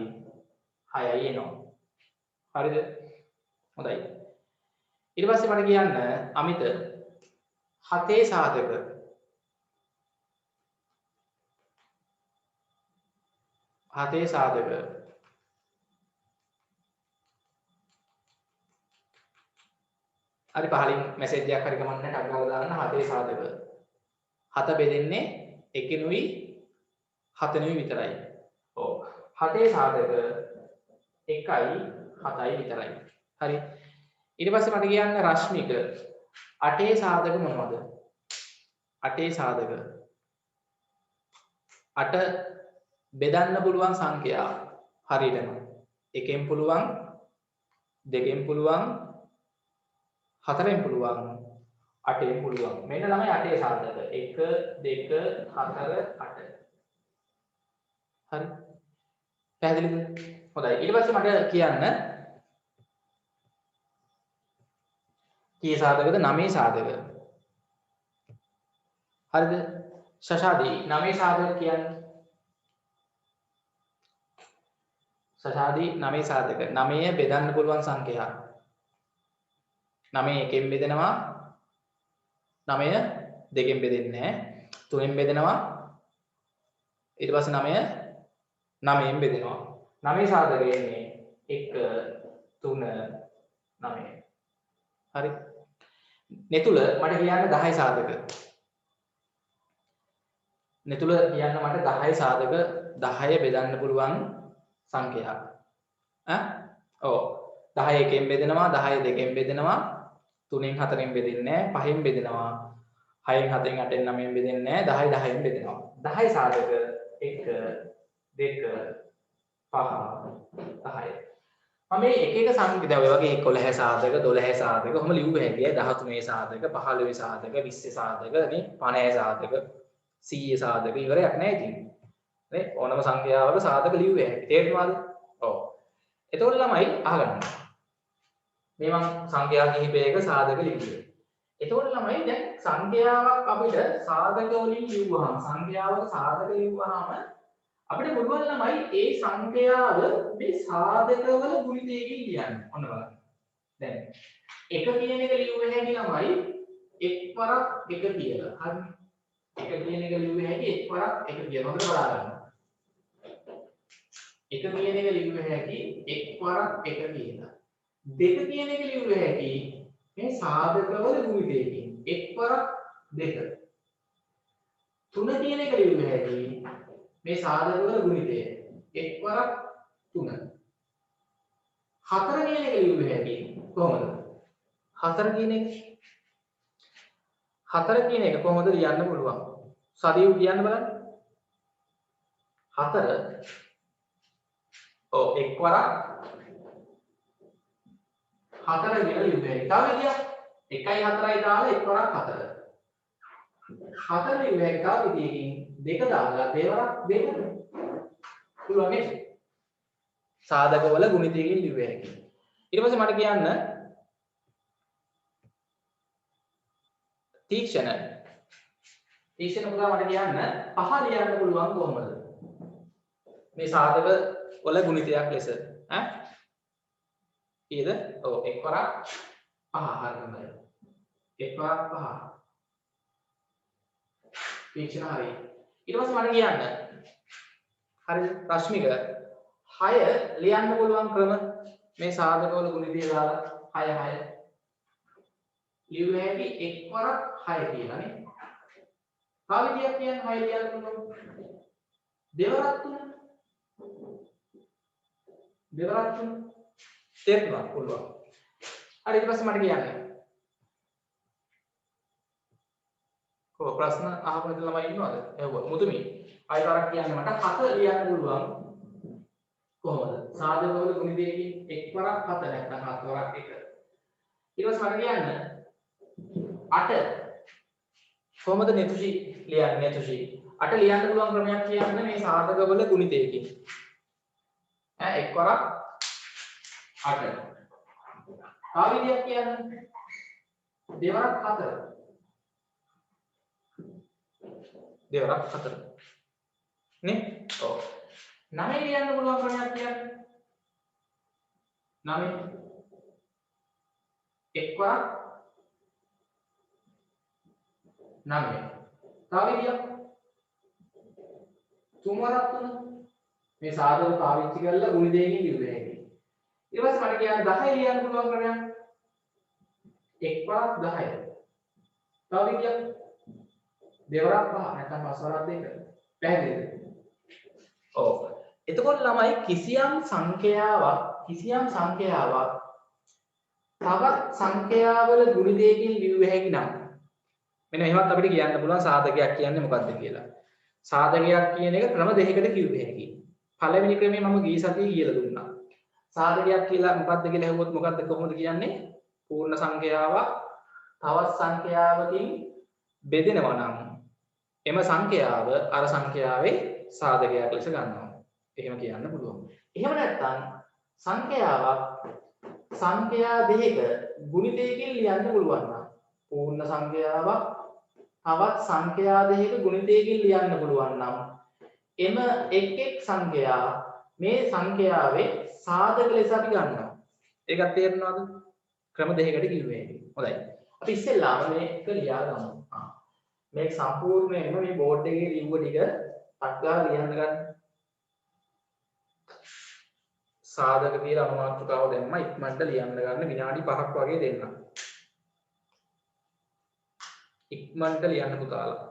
6යි එනවා. හරිද? හොඳයි. ඊට පස්සේ මට කියන්න අමිත 7 සාධක. 7 සාධක. හරි පහලින් මැසේජ් එකක් හරි කමන්නේ ටග් ගාලා දාන්න 7 සාධක. 7 බෙදෙන්නේ එකෙනුයි 7නුයි විතරයි. ඔව්. 7 සාධක 1යි 7යි විතරයි. හරි. ඊට පස්සේ මට කියන්න රශ්මික 8 සාධක මොනවද? 8 සාධක 8 බෙදන්න පුළුවන් සංඛ්‍යා හරියටම එකෙන් පුළුවන් දෙකෙන් පුළුවන් හතරෙන් පුළුවන් අටෙන් පුළුවන් මෙන්න ළමයි 8 සාධක 1 2 4 8 හරි පැහැදිලිද හොඳයි ඊට පස්සේ මට කියන්න කී සාධකද 9 සාධක හරිද ශෂාදී 9 සාධක කියන්නේ ශෂාදී 9 සාධක 9 බෙදන්න පුළුවන් සංඛ්‍යා 9 එකෙන් බෙදෙනවා 9 දෙකෙන් බෙදෙන්නේ නැහැ 3ෙන් බෙදෙනවා ඊට පස්සේ 9 9ෙන් බෙදෙනවා 9 සාධක එන්නේ 1 3 9 හරි නෙතුල මට කියන්න 10 සාධක නෙතුල කියන්න මට 10 සාධක 10 බෙදන්න පුළුවන් සංඛ්‍යා ඈ ඔව් 10 එකෙන් බෙදෙනවා 10 දෙකෙන් බෙදෙනවා 3ෙන් 4ෙන් බෙදෙන්නේ නැහැ 5ෙන් බෙදෙනවා 6ෙන් 7ෙන් 8ෙන් 9ෙන් බෙදෙන්නේ නැහැ 10 10ෙන් බෙදෙනවා 10 සාධක 1 2 5 10 මම මේ එක එක සංඛ්‍යා දැන් ඔය වගේ 11 සාධක 12 සාධක කොහොම ලියුව හැකියි 13 සාධක 15 සාධක 20 සාධක නේ 50 සාධක 100 සාධක ඉවරයක් නැහැ ඉතින් නේ ඕනම සංඛ්‍යාවක සාධක ලියුව හැකියි තේරුණාද ඔව් එතකොට ළමයි අහගන්න මේ මම සංඛ්‍යා කිහිපයක සාධක ලිව්වේ එතකොට ළමයි දැන් සංඛ්‍යාවක් අපිට සාධක වලින් ලිව්වහම සංඛ්‍යාවක සාධක ලිව්වහම අපිට පුළුවන් ළමයි ඒ සංඛ්‍යාව මේ සාධකවල ගුණිතයකින් ලියන්න. ඔන්න බලන්න. දැන් 1 කියන එක ලියුවේ හැටි ළමයි එක්වරක් 1 කියලා. හරි. 1 කියන එක ලියුවේ හැටි එක්වරක් 1 කියලා. හොඳට බලා ගන්න. 1 කියන එක ලියුවේ හැටි එක්වරක් 1 කියලා. 2 කියන එක ලියුවේ හැටි මේ සාධකවල ගුණිතයකින් එක්වරක් 2. 3 කියන එක ලියුවේ හැටි මේ සාධකවල ගුණිතය එක්වරක් 3 4 කියන එක ලියුවේ හැටි කොහොමද 4 කියන එක කොහොමද ලියන්න පුළුවන් සදියු කියන්න බලන්න 4 ඔව් එක්වරක් 4 කියලා ලියුවේ හැටි තව විදියක් 1යි 4යි දාලා එක්වරක් 4 4 ලියුවේ හැටි තව විදියකින් දෙක දාලා දෙවරක් දෙක පුළුවන් නේද සාධකවල ගුණිතයකින් ලියුවේ හැකියි ඊට පස්සේ මට කියන්න තීක්ෂණ පුතා මට කියන්න පහ ලියන්න පුළුවන් කොහොමද මේ සාධක වල ගුණිතයක් ලෙස ඈ කීයද ඔව් එක්වරක් 5 හරියටම එක්වරක් 5 තීක්ෂණ හරියි ඊට පස්සේ මට කියන්න හරිද රශ්මික 6 ලියන්න පුළුවන් ක්‍රම මේ සාධකවල ගුණිතය දාලා 6 ලියුවේ හැටි එක්වරක් 6 කියලා නේ තව විදියක් කියන්න 6 ලියන්න පුළුවන් දෙවරක් 3 තේරුණා පුළුවන් හරි ඊට පස්සේ මට කියන්න කො ප්‍රශ්න අහපු ඉතින් ළමයි ඉන්නවද? එහුව මුතුමි. ආයෙ තරක් කියන්න මට 7 ලියන්න පුළුවන්. කොහොමද? සාධකවල ගුණිතයකින් එක්වරක් 7 නැත්නම් 7 වරක් 1. ඊට පස්සේ මට කියන්න 8 කොහොමද නෙතුෂි ලියන්නේ නෙතුෂි? 8 ලියන්න පුළුවන් ක්‍රමයක් කියන්න මේ සාධකවල ගුණිතයකින්. එක්වරක් 8. තව විදියක් කියන්න. දෙවරක් 4. දෙවරක් 4 නේ ඔව් 9 ලියන්න පුළුවන් ක්‍රමයක් කියන්න 9 එක්වරක් 9 තව විදියක් 3 වරක් 3 මේ සාධක පාවිච්චි කරලා ගුණිතයකින් ලියුවේ හැටි ඊට පස්සේ මට කියන්න 10 ලියන්න පුළුවන් ක්‍රමයක් එක්වරක් 10 තව විදියක් දෙවරක් 5 නැත්නම් 5 වරක් 2 පැහැදිලිද? ඔව්. එතකොට ළමයි කිසියම් සංඛ්‍යාවක් තවත් සංඛ්‍යාවල ගුණිතයකින් ලියුව හැකි නම් මෙන්න එහෙමත් අපිට කියන්න පුළුවන් සාධකයක් කියන්නේ මොකක්ද කියලා. සාධකයක් කියන එක ක්‍රම දෙකකට කිව්ව හැකි. පළවෙනි ක්‍රමේ මම ගිය සතියේ කියලා දුන්නා. සාධකයක් කියලා මොකක්ද කියලා අහුවොත් මොකක්ද කොහොමද කියන්නේ? පූර්ණ සංඛ්‍යාවක් තවත් සංඛ්‍යාවකින් බෙදෙනවා නම් එම සංඛ්‍යාව අර සංඛ්‍යාවේ සාධකයක් ලෙස ගන්නවා. එහෙම කියන්න පුළුවන්. එහෙම නැත්නම් සංඛ්‍යාවක් සංඛ්‍යා දෙකක ගුණිතයකින් ලියන්න පුළුවන් නම් පූර්ණ සංඛ්‍යාවක් තවත් සංඛ්‍යා දෙකක ගුණිතයකින් ලියන්න පුළුවන් නම් එම එක් සංඛ්‍යා මේ සංඛ්‍යාවේ සාධක ලෙස අපි ගන්නවා. ඒකත් තේරෙනවද? ක්‍රම දෙකකට කිව්වේ. හොඳයි. අපි ඉස්සෙල්ලාම මේක ලියා ගමු. මේක සම්පූර්ණයෙන්ම මේ බෝඩ් එකේ ලියුව ටික ටක් ගාලා ලියන්න ගන්න. සාධක කියලා අනුමාත්‍රකාව දැම්ම ඉක්මනට ලියන්න ගන්න විනාඩි 5ක් වගේ දෙන්න. ඉක්මනට ලියන්න පුතාලා.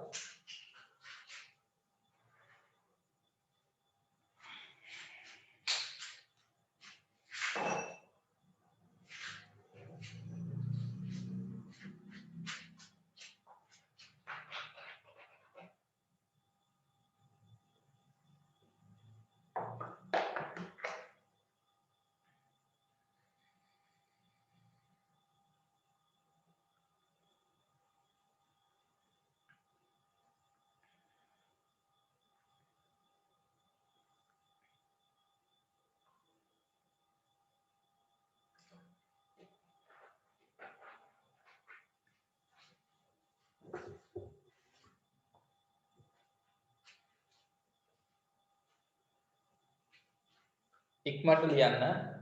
ඉක්මනට ලියන්න.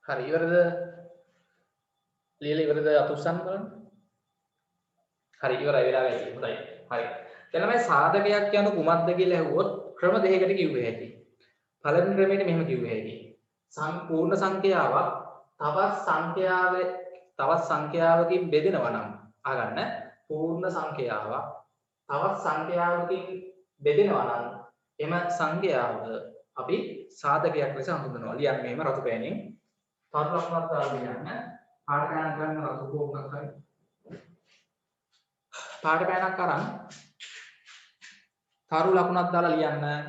හරි ඉවරද? ලියලා ඉවරද? අත උස්සන්න බලන්න. හරි ඉවරයි වෙලා ගියා. හොඳයි. හරි. දැන් ළමයි සාධකයක් යනු කුමක්ද කියලා ඇහුවොත් ක්‍රම දෙකකට කිව්වේ හැටි. පළවෙනි ක්‍රමයට මෙහෙම කිව්වේ හැටි. සම්පූර්ණ සංඛ්‍යාවක් තවත් සංඛ්‍යාවකින් බෙදෙනවා නම් අහගන්න පූර්ණ සංඛ්‍යාවක් තවත් සංඛ්‍යාවකින් බෙදෙනවා නම් එම සංඛ්‍යාව අපි සාධකයක් ලෙස හඳුන්වනවා. ලියන්න මෙහෙම රතු පෑනෙන් තවත් ලක්ෂණක් දාලා ලියන්න. පාඩ පෑනක් ගන්න රතු කෝපයක් හරි. පාඩ පෑනක් අරන් තරු ලකුණක් දාලා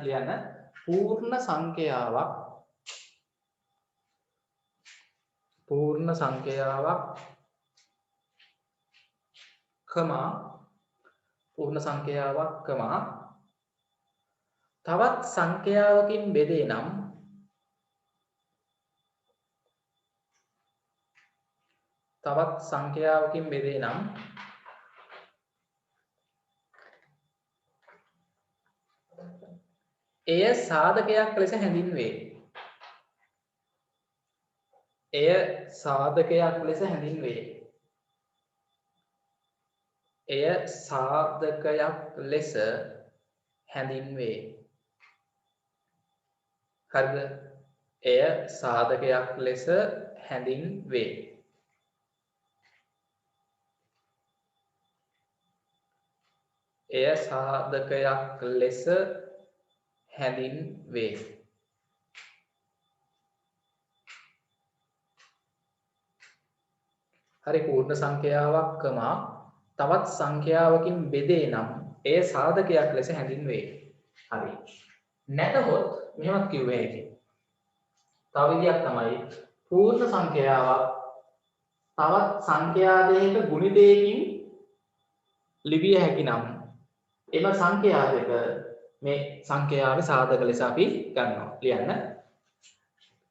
ලියන්න පූර්ණ සංඛ්‍යාවක් පූර්ණ සංඛ්‍යාවක් තවත් සංඛ්‍යාවකින් බෙදේ නම් එය සාධකයක් ලෙස හැඳින්වේ. හරිද? එය සාධකයක් ලෙස හැඳින්වේ. හරි පූර්ණ සංඛ්‍යාවක් තවත් සංඛ්‍යාවකින් බෙදේ නම් එය සාධකයක් ලෙස හැඳින්වේ. හරි. නැතහොත් මෙහෙමත් කිව්වේ හැකි. තව විදියක් තමයි පූර්ණ සංඛ්‍යාවක් තවත් සංඛ්‍යා දෙකක ගුණිතයකින් ලිවිය හැකි නම් එම සංඛ්‍යා දෙක මේ සංඛ්‍යාවේ සාධක ලෙස අපි ගන්නවා. ලියන්න.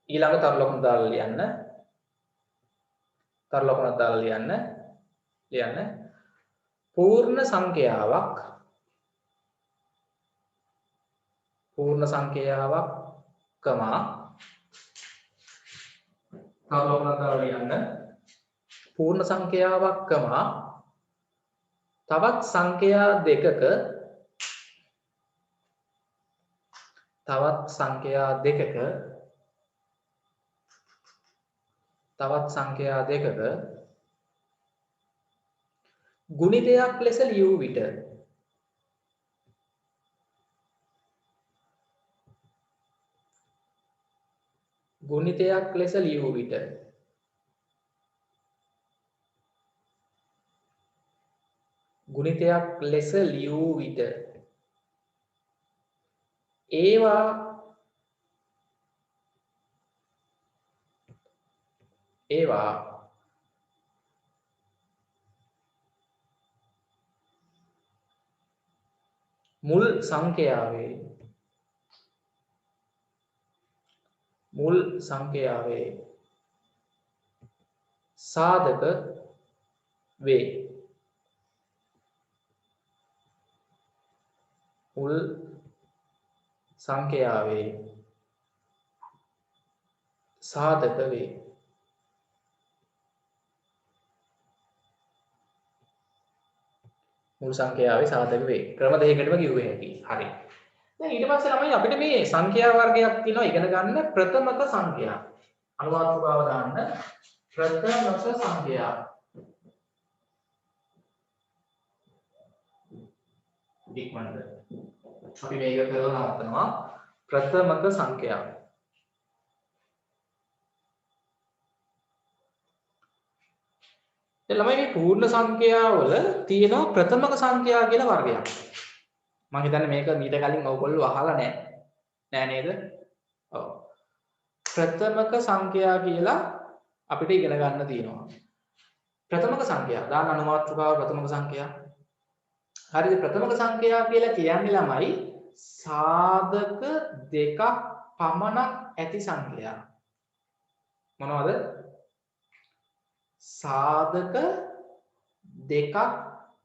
ඊළඟ තරු ලකුණු දාලා ලියන්න. පූර්ණ සංඛ්‍යාවක් තවත් සංඛ්‍යා දෙකක ගුණිතයක් ලෙස ලියූ විට ඒවා මුල් සංඛ්‍යාවේ සාධක වේ. මුල් සංඛ්‍යාවේ සාධක වේ. ක්‍රම දෙකකටම කිව්වේ හැකි. හරි. දැන් ඊට පස්සේ ළමයි අපිට මේ සංඛ්‍යා වර්ගයක් තියෙනවා ඉගෙන ගන්න ප්‍රථමක සංඛ්‍යා. අනුමාත්‍රකාව දාන්න ප්‍රථමක සංඛ්‍යා. ඉක්මනට අපි මේක කරලා නවත්තනවා. ප්‍රථමක සංඛ්‍යා. ළමයි මේ පූර්ණ සංඛ්‍යාවල තියෙනවා ප්‍රථමක සංඛ්‍යා කියලා වර්ගයක්. මම හිතන්නේ මේක මීට කලින් ඔයගොල්ලෝ අහලා නෑ නේද? ඔව්. ප්‍රථමක සංඛ්‍යා කියලා අපිට ඉගෙන ගන්න තියෙනවා. ප්‍රථමක සංඛ්‍යා දාන අනුමාත්‍රකාව ප්‍රථමක සංඛ්‍යා. හරිද? ප්‍රථමක සංඛ්‍යා කියලා කියන්නේ ළමයි සාධක දෙකක් පමණක් ඇති සංඛ්‍යා. මොනවද? සාධක දෙකක්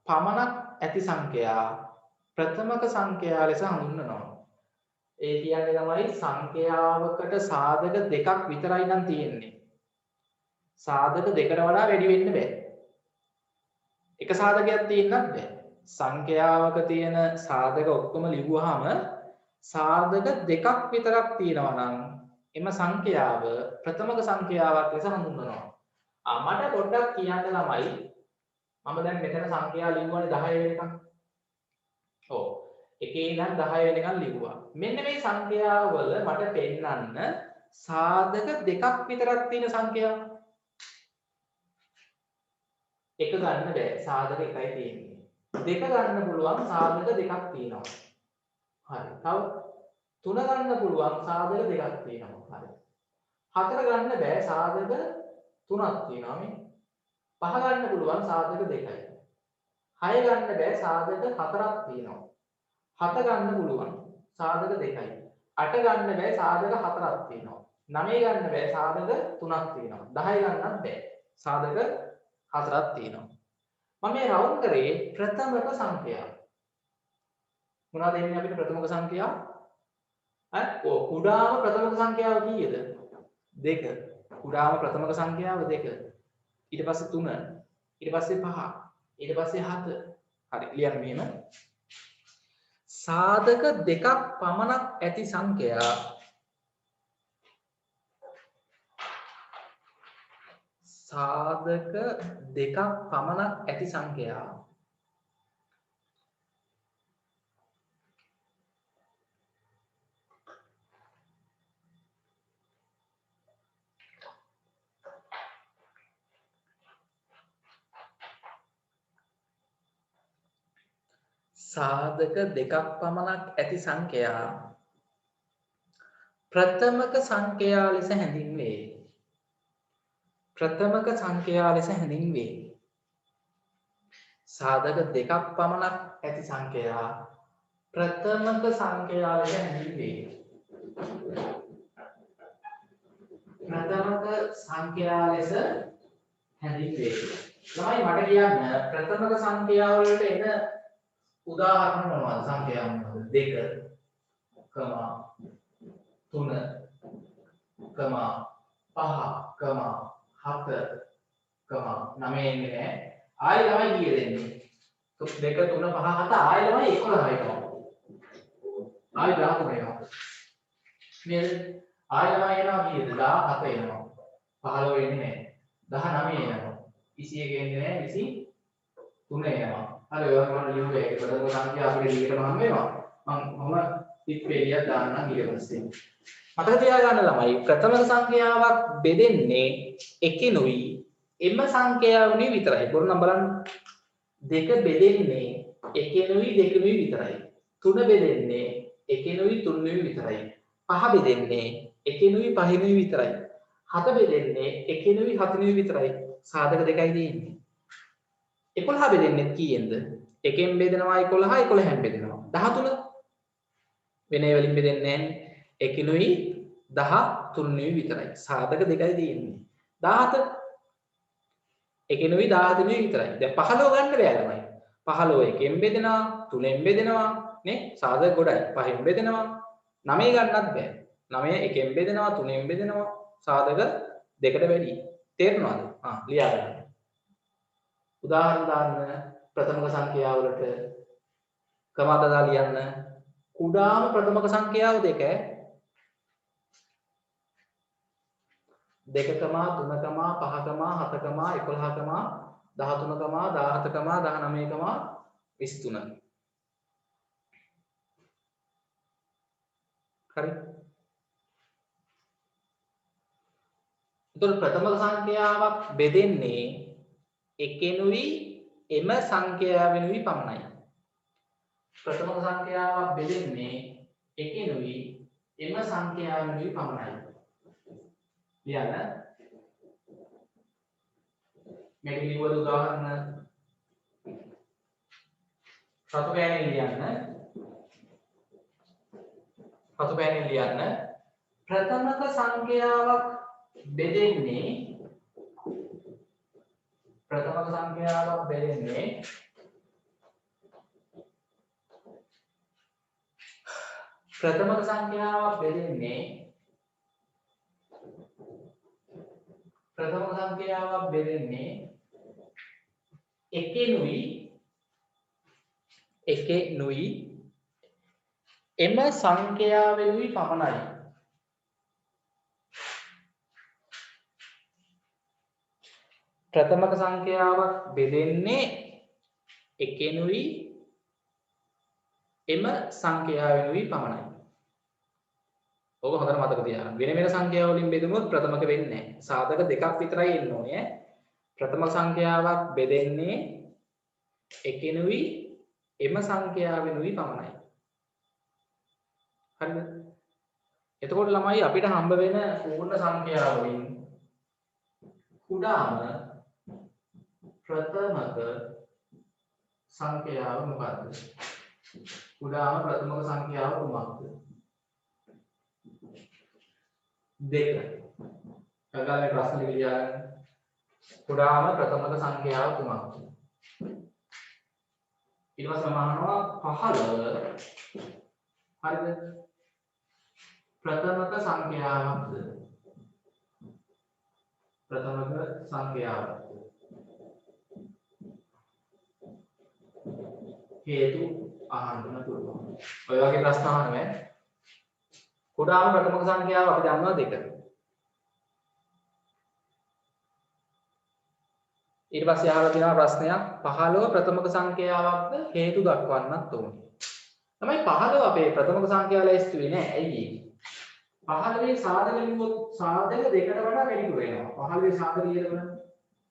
පමණක් ඇති සංඛ්‍යා ප්‍රථමක සංඛ්‍යා ලෙස හඳුන්වනවා. ඒ කියන්නේ තමයි සංඛ්‍යාවකට සාධක දෙකක් විතරයි නම් තියෙන්නේ. සාධක දෙකට වඩා වැඩි වෙන්න බෑ. එක සාධකයක් තියෙන්නත් බෑ. සංඛ්‍යාවක තියෙන සාධක ඔක්කොම ලිව්වහම සාධක දෙකක් විතරක් තියෙනවා නම් එම සංඛ්‍යාව ප්‍රථමක සංඛ්‍යාවක් ලෙස හඳුන්වනවා. මට පොඩ්ඩක් කියන්න ළමයි මම දැන් මෙතන සංඛ්‍යා ලිව්වනේ 10 වෙනකම්. ඔව්. 1 ඉඳන් 10 වෙනකම් ලිව්වා. මෙන්න මේ සංඛ්‍යාවල මට පෙන්නන්න සාධක දෙකක් විතරක් තියෙන සංඛ්‍යාව. එක ගන්න බෑ. සාධක එකයි තියෙන්නේ. දෙක ගන්න පුළුවන් සාධක දෙකක් තියෙනවා. හරි. තව තුන ගන්න පුළුවන් සාධක දෙකක් තියෙනවා. හරි. හතර ගන්න බෑ සාධක තුනක් තියෙනවා මේ. පහ ගන්න පුළුවන් සාධක දෙකයි. 6 ගන්න බෑ සාධක හතරක් තියෙනවා. 7 ගන්න පුළුවන් සාධක දෙකයි. 8 ගන්න බෑ සාධක හතරක් තියෙනවා. 9 ගන්න බෑ සාධක තුනක් තියෙනවා. 10 ගන්නත් බෑ සාධක හතරක් තියෙනවා. මම මේ රවුන්ඩ් කරේ ප්‍රථමක සංඛ්‍යාව. මොනවද එන්නේ අපිට ප්‍රථමක සංඛ්‍යාව? කුඩාම ප්‍රථමක සංඛ්‍යාව කීයද? 2. කුඩාම ප්‍රථමක සංඛ්‍යාව 2. ඊට පස්සේ 3. ඊට පස්සේ 5. ඊට පස්සේ 7. හරි ලියන්න මෙහෙම. සාධක දෙකක් පමණක් ඇති සංඛ්‍යා සාධක දෙකක් පමණක් ඇති සංඛ්‍යා සාධක දෙකක් පමණක් ඇති සංඛ්‍යා ප්‍රථමක සංඛ්‍යා ලෙස හැඳින්වේ. ප්‍රථමක සංඛ්‍යා ලෙස හැඳින්වේ. සාධක දෙකක් පමණක් ඇති සංඛ්‍යා ප්‍රථමක සංඛ්‍යා ලෙස හැඳින්වේ. ප්‍රථමක සංඛ්‍යා ලෙස හැඳින්වේ. ළමයි මට කියන්න ප්‍රථමක සංඛ්‍යා වලට එන උදාහරණ මොනවද? සංඛ්‍යා මොනවද? 2, 3, 5, 7, 9 එන්නේ නැහැ. ආයෙ ළමයි කීය දෙන්නේ? 2, 3, 5, 7 ආයෙ ළමයි 11 එනවා. ආයෙ 13 එනවා. නේද? ආයෙ ළමයි එනවා කීයද? 17 එනවා. 15 එන්නේ නැහැ. 19 එනවා. 21 එන්නේ නැහැ. 23 එනවා. හරි ඔය වගේ මම ලියුවේ ඒක ප්‍රථම සංඛ්‍යා අපිට ලියන්න මම වෙනවා. මම ටික් පෙළියක් දාන්නම් ඊට පස්සේ. මතක තියාගන්න ළමයි ප්‍රථම සංඛ්‍යාවක් බෙදෙන්නේ එකිනුයි එම සංඛ්‍යාවුනි විතරයි. පොරනම් බලන්න. 2 බෙදෙන්නේ එකිනුයි දෙකිනුයි විතරයි. 3 බෙදෙන්නේ එකිනුයි තුන්නුයි විතරයි. 5 බෙදෙන්නේ එකිනුයි පහිනුයි විතරයි. 7 බෙදෙන්නේ එකිනුයි හතිනුයි විතරයි. සාධක දෙකයි තියෙන්නේ. 11 බෙදෙන්නේ කීයෙන්ද? එකෙන් බෙදෙනවා 11, 11න් බෙදෙනවා 13. වෙනේ වලින් බෙදෙන්නේ නැහැ. එකිනුයි 13නුයි විතරයි. සාධක දෙකයි තියෙන්නේ. 17 එකිනුයි 17නුයි විතරයි. දැන් 15 ගන්න බෑ ළමයි. 15 එකෙන් බෙදෙනවා, 3ෙන් බෙදෙනවා නේ? සාධක ගොඩයි. 5ෙන් බෙදෙනවා. 9 ගන්නත් බෑ. 9 එකෙන් බෙදෙනවා, 3ෙන් බෙදෙනවා. සාධක දෙකට වැඩි. තේරෙනවද? ලියා ගන්න. උදාහරණ දාන්න ප්‍රථමක සංඛ්‍යාවලට ක්‍රමදදා ලියන්න. කුඩාම ප්‍රථමක සංඛ්‍යාව 2 2, 3, 5, 7, 11, 13, 17, 19, 23. හරි. එතකොට ප්‍රථමක සංඛ්‍යාවක් බෙදෙන්නේ එකෙනුයි එම සංඛ්‍යාවෙනුයි පමණයි. ප්‍රථමක සංඛ්‍යාවක් බෙදෙන්නේ එකෙනුයි එම සංඛ්‍යාවෙනුයි පමණයි. ලියන්න. මේක ලියවල උදාහරණ සතු පෑනෙන් ලියන්න. සතු පෑනෙන් ලියන්න. ප්‍රථමක සංඛ්‍යාවක් බෙදෙන්නේ ප්‍රථමක සංඛ්‍යාවක් බෙදෙන්නේ ප්‍රථමක සංඛ්‍යාවක් බෙදෙන්නේ එකෙනුයි එකෙනුයි එම සංඛ්‍යාවෙනුයි පමණයි. ප්‍රථමක සංඛ්‍යාවක් බෙදෙන්නේ එකෙනුයි එම සංඛ්‍යාවෙනුයි පමණයි. ඕක හොඳට මතක තියාගන්න. වෙන වෙන සංඛ්‍යා වලින් බෙදුනොත් ප්‍රථමක වෙන්නේ නැහැ. සාධක දෙකක් විතරයි එන්න ඕනේ. ප්‍රථම සංඛ්‍යාවක් බෙදෙන්නේ එකෙනුයි එම සංඛ්‍යාවෙනුයි පමණයි. හරිද? එතකොට ළමයි අපිට හම්බ වෙන පූර්ණ සංඛ්‍යා වලින් කුඩාම ප්‍රථමක සංඛ්‍යාව මොකක්ද? කුඩාම ප්‍රථමක සංඛ්‍යාව කුමක්ද? 2. කගාලේ ප්‍රශ්න ලියලා කුඩාම ප්‍රථමක සංඛ්‍යාව කුමක්ද? ඊට පස්සේ මම අහනවා 15 හරිද? ප්‍රථමක සංඛ්‍යාවක්ද? ප්‍රථමක සංඛ්‍යාවක්. හේතු අහන්න පුළුවන්. ඔය වගේ ප්‍රශ්න අහනවා. කුඩාම ප්‍රථමක සංඛ්‍යාව අපි දන්නවා 2. ඊට පස්සේ අහලා තියෙනවා ප්‍රශ්නයක් 15 ප්‍රථමක සංඛ්‍යාවක්ද හේතු දක්වන්නත් ඕනේ. තමයි 15 අපේ ප්‍රථමක සංඛ්‍යාව ලැයිස්තුවේ නෑ. ඇයි ඒ? 15 සාධක ලියුවොත් සාධක දෙකට වඩා වැඩි වෙනවා. 15 සාධක ලියලා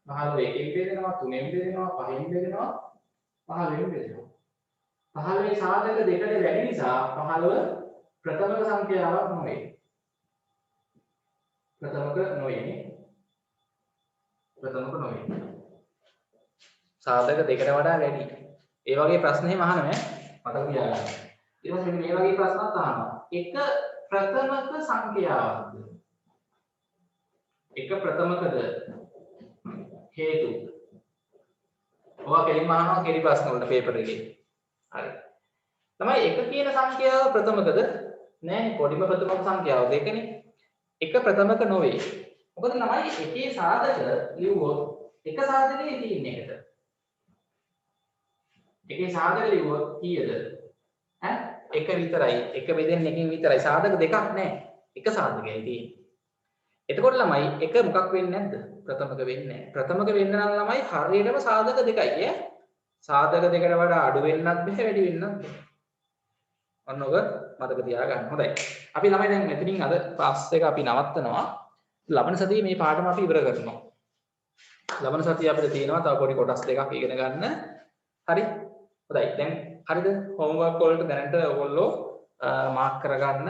15 එකෙන් බෙදෙනවා, 3ෙන් බෙදෙනවා, 5ෙන් බෙදෙනවා, 15ෙන් බෙදෙනවා. 15 සාධක දෙකට වැඩි නිසා 15 ප්‍රථමක සංඛ්‍යාවක් නොවේ. ප්‍රථමක නොවේ. ප්‍රථමක නොවේ. සාධක දෙකට වඩා වැඩි. ඒ වගේ ප්‍රශ්න එහෙම අහනවා මතක තියාගන්න. ඊට පස්සේ මේ වගේ ප්‍රශ්නත් අහනවා. එක ප්‍රථමක සංඛ්‍යාවක්ද? එක ප්‍රථමකද හේතු? ඔවා කෙලින්ම අහනවා කෙලි ප්‍රශ්න වලට පේපර් එකේ. හරි. තමයි එක කියන සංඛ්‍යාව ප්‍රථමකද? නෑනේ පොඩිම ප්‍රථමක සංඛ්‍යාව දෙකනේ. එක ප්‍රථමක නොවේ. මොකද ළමයි එකේ සාධක ලියුවොත් එක සාධකයේ තියෙන එකට. එකේ සාධක ලියුවොත් කීයද? ඈ එක විතරයි. එක බෙදෙන්නේ එකකින් විතරයි. සාධක දෙකක් නෑ. එක සාධකයයි තියෙන්නේ. එතකොට ළමයි එක මොකක් වෙන්නේ නැද්ද? ප්‍රථමක වෙන්නේ නැහැ. ප්‍රථමක වෙන්න නම් ළමයි හරියටම සාධක දෙකයි ඈ. සාධක දෙකට වඩා අඩු වෙන්නත් බෑ වැඩි වෙන්නත් බෑ. ඔන්න ඔක මතක තියාගන්න. හොඳයි. අපි ළමයි දැන් මෙතනින් අද ක්ලාස් එක අපි නවත්තනවා. ලබන සතියේ මේ පාඩම අපි ඉවර කරනවා. ලබන සතියේ අපිට තියෙනවා තව පොඩි කොටස් දෙකක් ඉගෙන ගන්න. හරි? හොඳයි. දැන් හරිද? හෝම්වර්ක් වලට දැනට ඔයගොල්ලෝ මාක් කරගන්න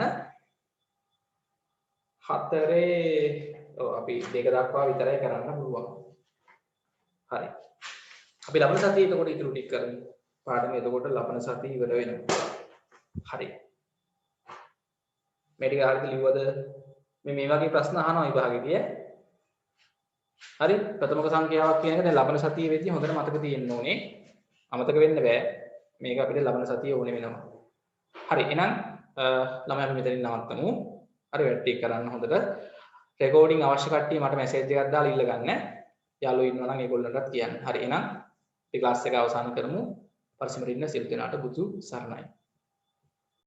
4 අපි 2 දක්වා විතරයි කරන්න පුළුවන්. හරි. අපි ලබන සතියේ එතකොට ඉතුරු ටික කරමු. පාඩම එතකොට ලබන සතියේ ඉවර වෙනවා. හරි. මේ ටික හරියට ලිව්වද? මේ වගේ ප්‍රශ්න අහනවා විභාගෙදී ඈ. හරි. ප්‍රථමක සංඛ්‍යාවක් කියන එක දැන් ලබන සතියේ වෙද්දී හොඳට මතක තියෙන්න ඕනේ. අමතක වෙන්න බෑ. මේක අපිට ලබන සතියේ ඕනේ වෙනවා. හරි. එහෙනම් ළමයි අපි මෙතනින් නවත්තමු. හරි වැඩ ටික කරන්න හොඳට. රෙකෝඩින් අවශ්‍ය කට්ටිය මට මැසේජ් එකක් දාලා ඉල්ල ගන්න. යාළුවෝ ඉන්නවා නම් ඒගොල්ලන්ටත් කියන්න. හරි එහෙනම් මේ ක්ලාස් එක අවසන් කරමු. පරිස්සමට ඉන්න සියලු දෙනාට බුදු සරණයි.